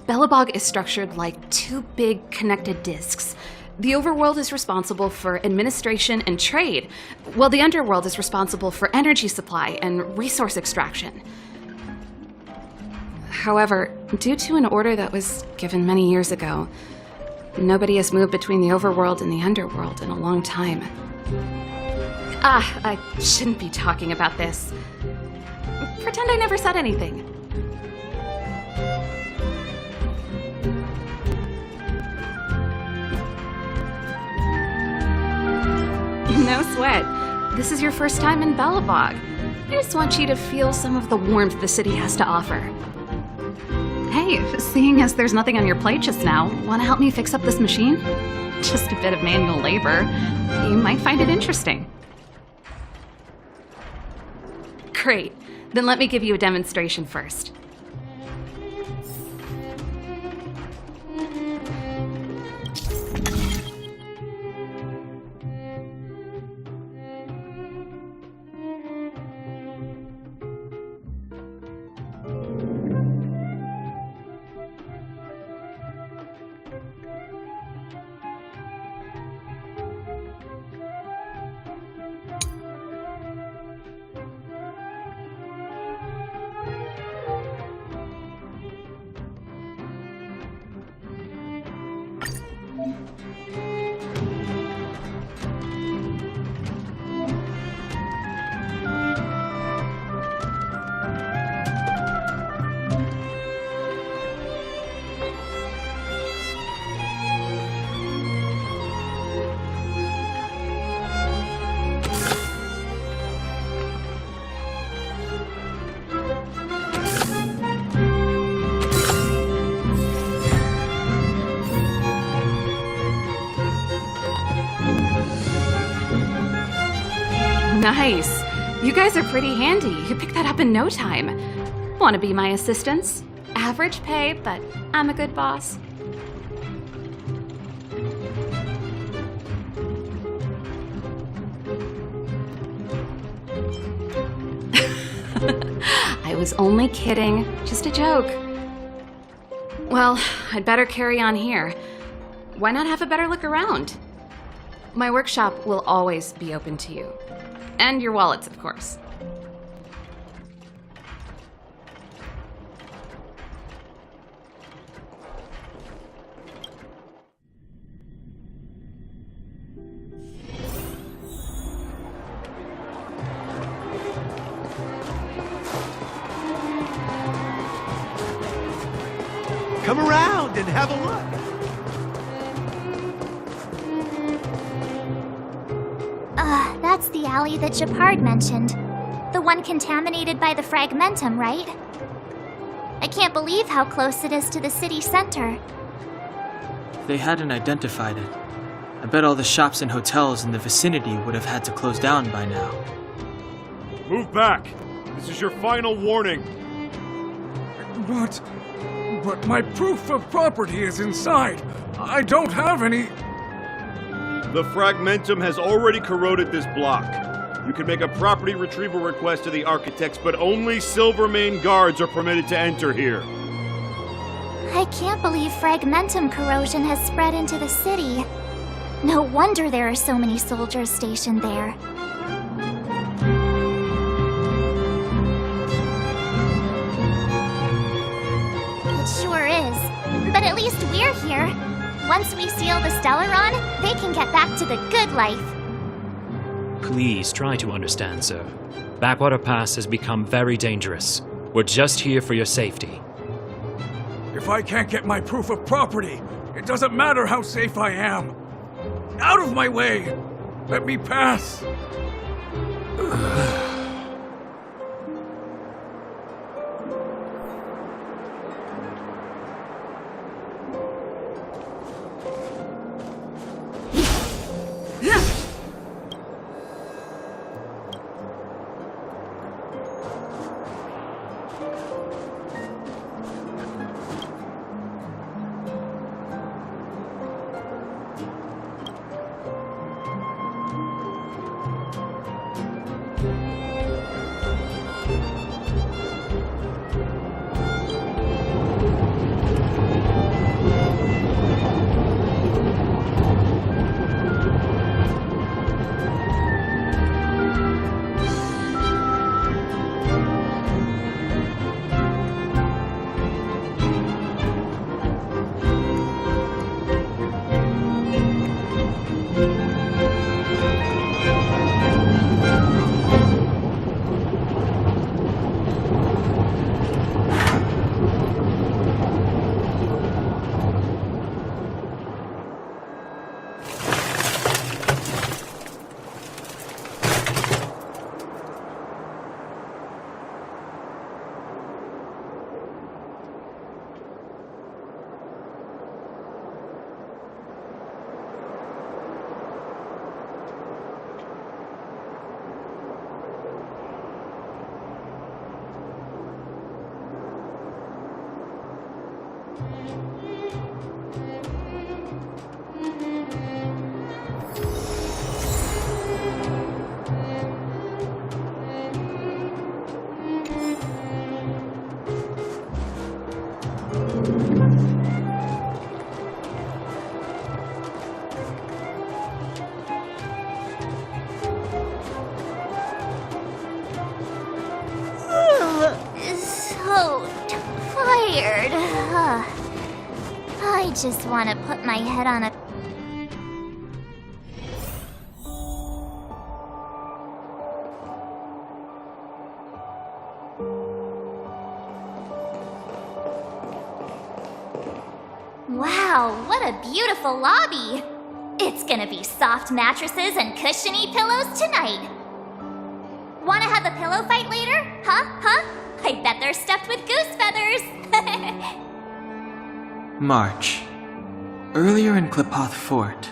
Belobog is structured like two big connected disks. The overworld is responsible for administration and trade, while the underworld is responsible for energy supply and resource extraction. However, due to an order that was given many years ago, nobody has moved between the overworld and the underworld in a long time. I shouldn't be talking about this. Pretend I never said anything. No sweat. This is your first time in Belobog. I just want you to feel some of the warmth the city has to offer. Hey, seeing as there's nothing on your plate just now, want to help me fix up this machine? Just a bit of manual labor. You might find it interesting. Great. Then let me give you a demonstration first. Nice. You guys are pretty handy. You picked that up in no time. Want to be my assistants? Average pay, but I'm a good boss. I was only kidding. Just a joke. Well, I'd better carry on here. Why not have a better look around? My workshop will always be open to you. And your wallets, of course. Come around and have a look. That's the alley that Japard mentioned. The one contaminated by the fragmentum, right? I can't believe how close it is to the city center. They hadn't identified it. I bet all the shops and hotels in the vicinity would have had to close down by now. Move back! This is your final warning. But my proof of property is inside. I don't have any... The fragmentum has already corroded this block. You can make a property retrieval request to the architects, but only Silvermane guards are permitted to enter here. I can't believe fragmentum corrosion has spread into the city. No wonder there are so many soldiers stationed there. It sure is. But at least we're here. Once we seal the Stellaron, they can get back to the good life. Please try to understand, sir. Backwater Pass has become very dangerous. We're just here for your safety. If I can't get my proof of property, it doesn't matter how safe I am. Out of my way! Let me pass! I just want to put my head on a... Wow, what a beautiful lobby! It's gonna be soft mattresses and cushiony pillows tonight. Wanna have a pillow fight later? Huh? I bet they're stuffed with goose feathers! March. Earlier in Klipoth Fort.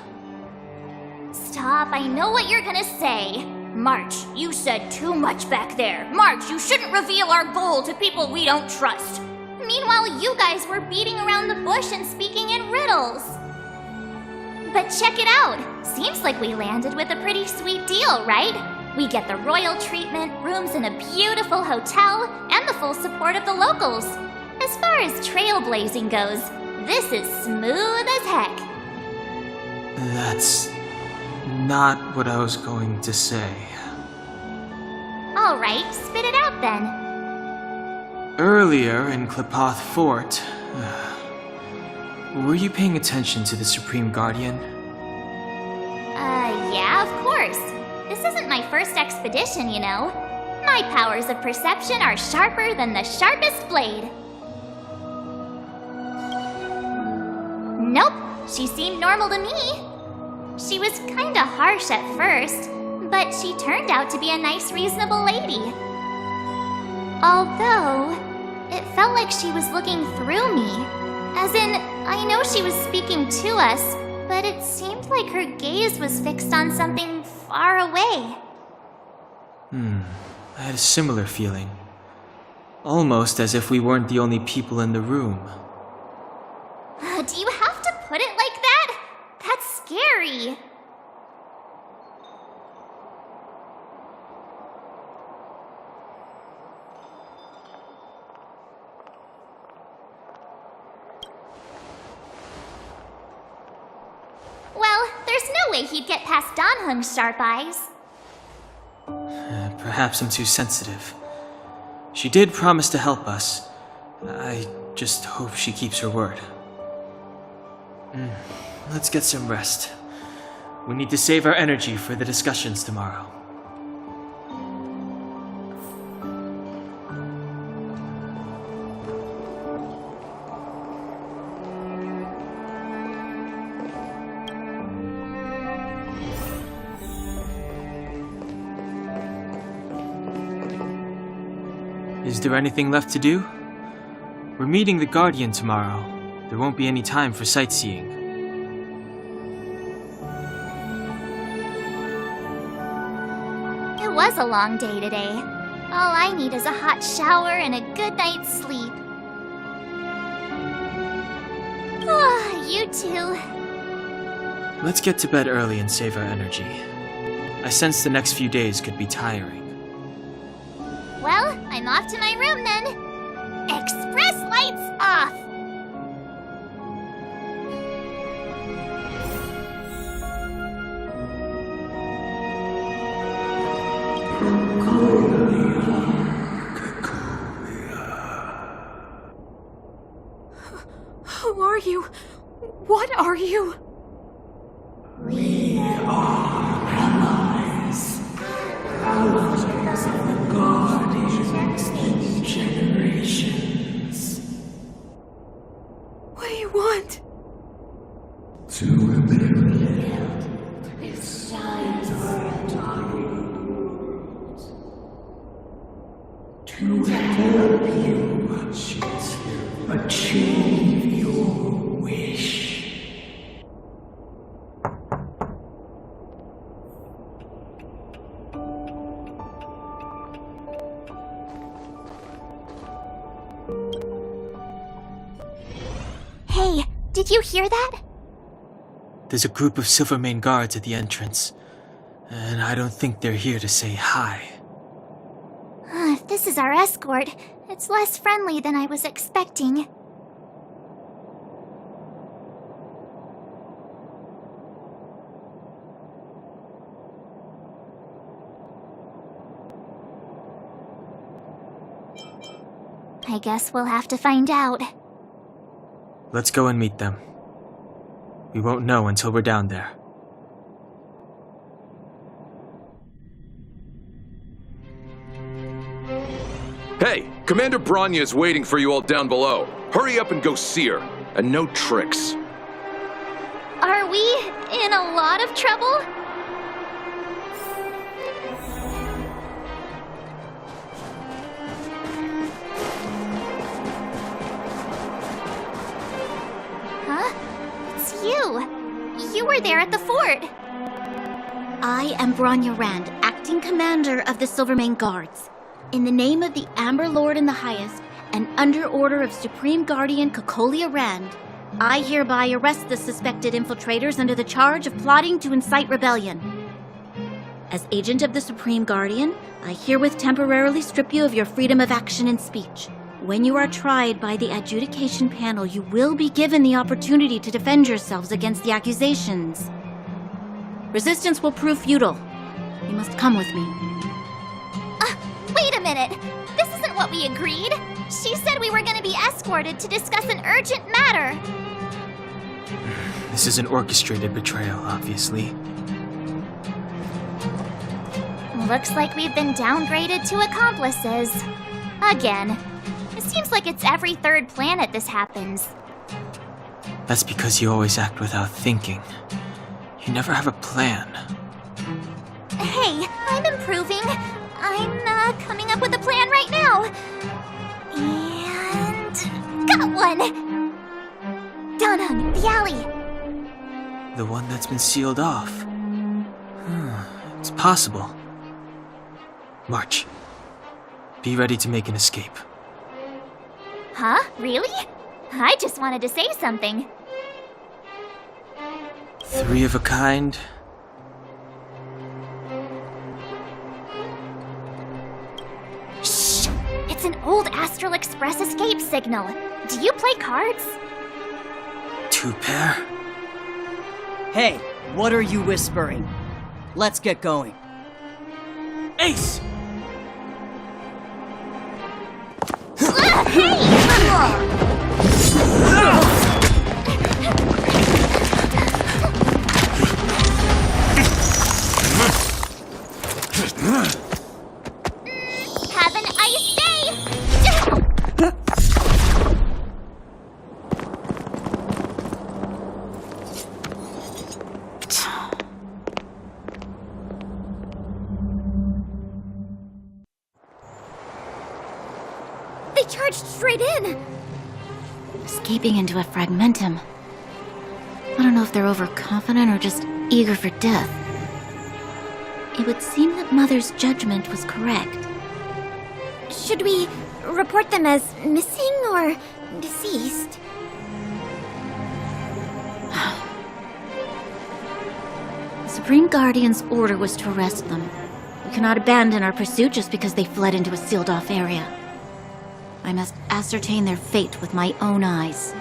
Stop, I know what you're gonna say. March, you said too much back there. March, you shouldn't reveal our goal to people we don't trust. Meanwhile, you guys were beating around the bush and speaking in riddles. But check it out. Seems like we landed with a pretty sweet deal, right? We get the royal treatment, rooms in a beautiful hotel, and the full support of the locals. As far as trailblazing goes, this is smooth as heck. That's not what I was going to say. Alright, spit it out then. Earlier in Klepoth Fort, were you paying attention to the Supreme Guardian? Yeah, of course. This isn't my first expedition, you know. My powers of perception are sharper than the sharpest blade. Nope, she seemed normal to me. She was kinda harsh at first, but she turned out to be a nice, reasonable lady. Although, it felt like she was looking through me. As in, I know she was speaking to us, but it seemed like her gaze was fixed on something far away. I had a similar feeling. Almost as if we weren't the only people in the room. Do you have to put it like that? That's scary. Well, there's no way he'd get past Danhung's sharp eyes. Perhaps I'm too sensitive. She did promise to help us. I just hope she keeps her word. Let's get some rest. We need to save our energy for the discussions tomorrow. Is there anything left to do? We're meeting the Guardian tomorrow. There won't be any time for sightseeing. It was a long day today. All I need is a hot shower and a good night's sleep. You too. Let's get to bed early and save our energy. I sense the next few days could be tiring. Well, I'm off to my room then. Express lights off! Who are you? What are you? We are allies. Allies of the Guardians in generations. What do you want? To eliminate this to help you achieve your wish. Hey, did you hear that? There's a group of Silvermane guards at the entrance, and I don't think they're here to say hi. If this is our escort, it's less friendly than I was expecting. I guess we'll have to find out. Let's go and meet them. We won't know until we're down there. Hey, Commander Branya is waiting for you all down below. Hurry up and go see her. And no tricks. Are we in a lot of trouble? Huh? It's you. You were there at the fort. I am Branya Rand, acting commander of the Silvermane Guards. In the name of the Amber Lord in the Highest, and under order of Supreme Guardian Kokolia Rand, I hereby arrest the suspected infiltrators under the charge of plotting to incite rebellion. As agent of the Supreme Guardian, I herewith temporarily strip you of your freedom of action and speech. When you are tried by the adjudication panel, you will be given the opportunity to defend yourselves against the accusations. Resistance will prove futile. You must come with me. Wait a minute! This isn't what we agreed! She said we were gonna be escorted to discuss an urgent matter! This is an orchestrated betrayal, obviously. Looks like we've been downgraded to accomplices. Again. It seems like it's every third planet this happens. That's because you always act without thinking. You never have a plan. Hey, I'm improving. I'm coming up with a plan right now. And... got one! Donhung, the alley. The one that's been sealed off. It's possible. March. Be ready to make an escape. Huh? Really? I just wanted to say something. 3 of a kind. Shh! It's an old Astral Express escape signal. Do you play cards? 2 pair? Hey, what are you whispering? Let's get going. Ace! Have an ice day! They charged straight in! Escaping into a fragmentum. I don't know if they're overconfident or just eager for death. It would seem that Mother's judgment was correct. Should we report them as missing or deceased? The Supreme Guardian's order was to arrest them. We cannot abandon our pursuit just because they fled into a sealed-off area. I must ascertain their fate with my own eyes.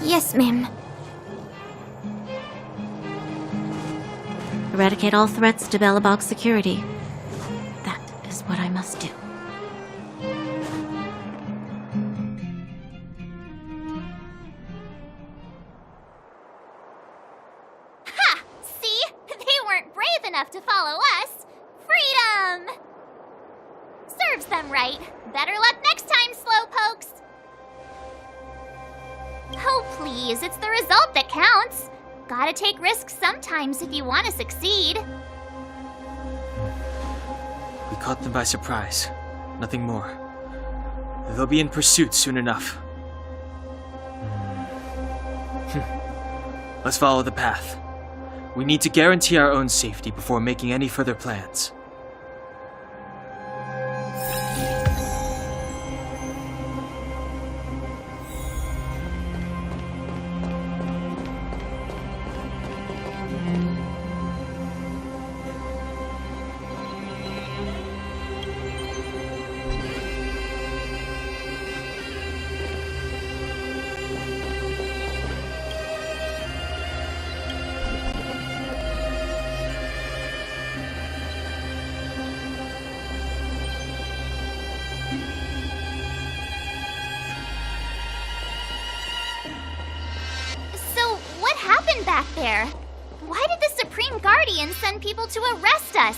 Yes, ma'am. Eradicate all threats to Bellabog's security. That is what I must do. Ha! See? They weren't brave enough to follow us. Freedom! Serves them right. Better luck next time, slowpokes. Oh, please, it's the result that counts. Gotta take risks sometimes if you want to succeed. We caught them by surprise. Nothing more. They'll be in pursuit soon enough. Let's follow the path. We need to guarantee our own safety before making any further plans. Back there. Why did the Supreme Guardian send people to arrest us?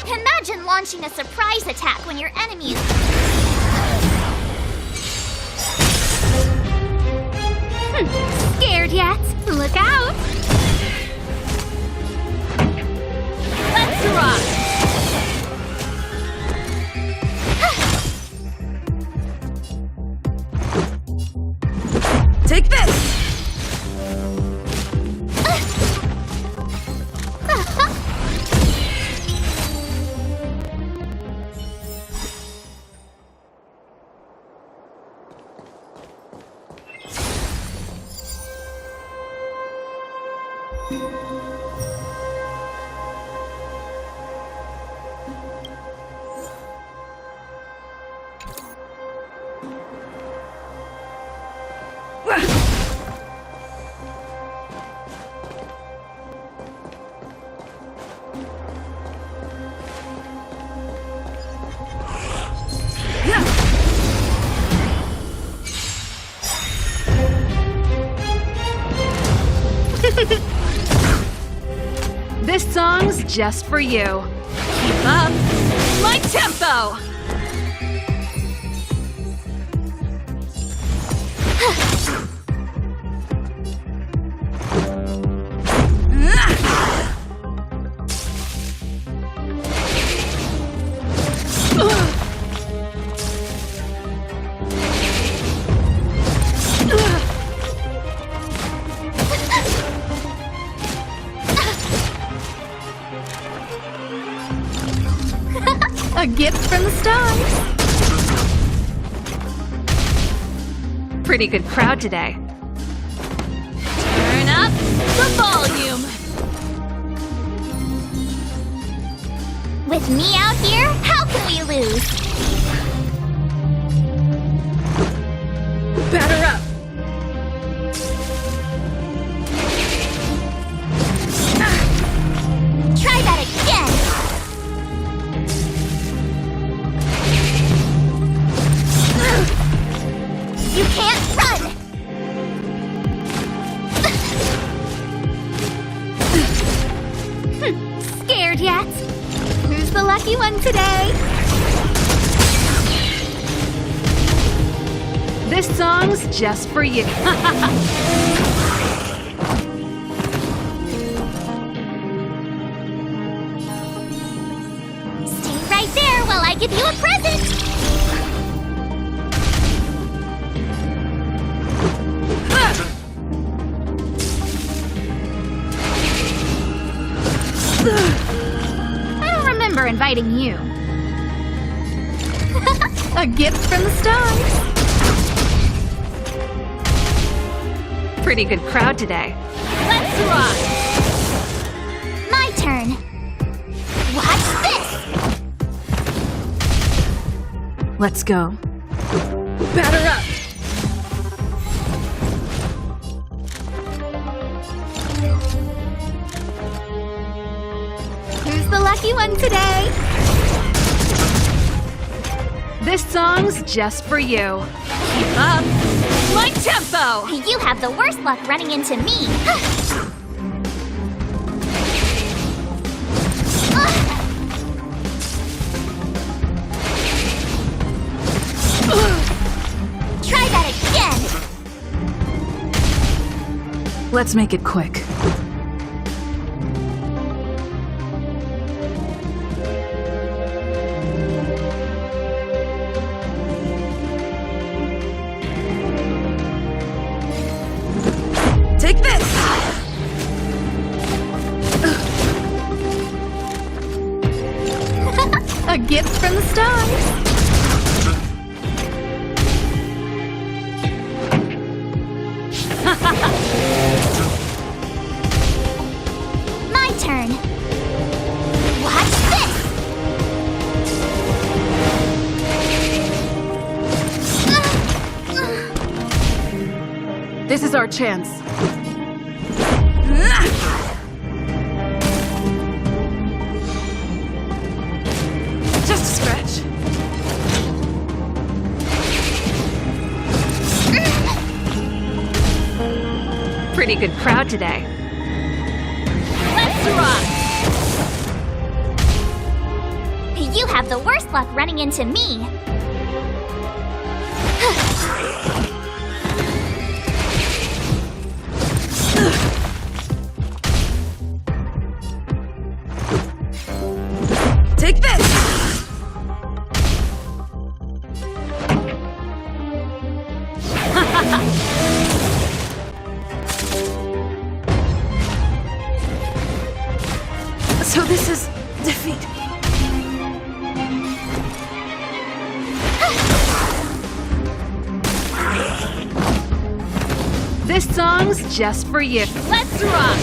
Imagine launching a surprise attack when your enemy is... Scared yet? Look out! Let's rock! Take this! songs just for you. Keep up my tempo! A gift from the stars. Pretty good crowd today. Turn up the volume! With me out here, how can we lose? Batter up. Try that again! You can't run! Scared yet? Who's the lucky one today? This song's just for you. Stay right there while I give you a present! I don't remember inviting you. A gift from the stars. Pretty good crowd today. Let's rock! My turn. Watch this! Let's go. Batter up. Who's the lucky one today? This song's just for you. Keep up my tempo! You have the worst luck running into me. Try that again! Let's make it quick. Take this! A gift from the stars. My turn. Watch this! This is our chance. Just a scratch. Pretty good crowd today. Let's rock! You have the worst luck running into me. Take this! So this is defeat. This song's just for you. Let's rock!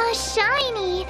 Oh, shiny!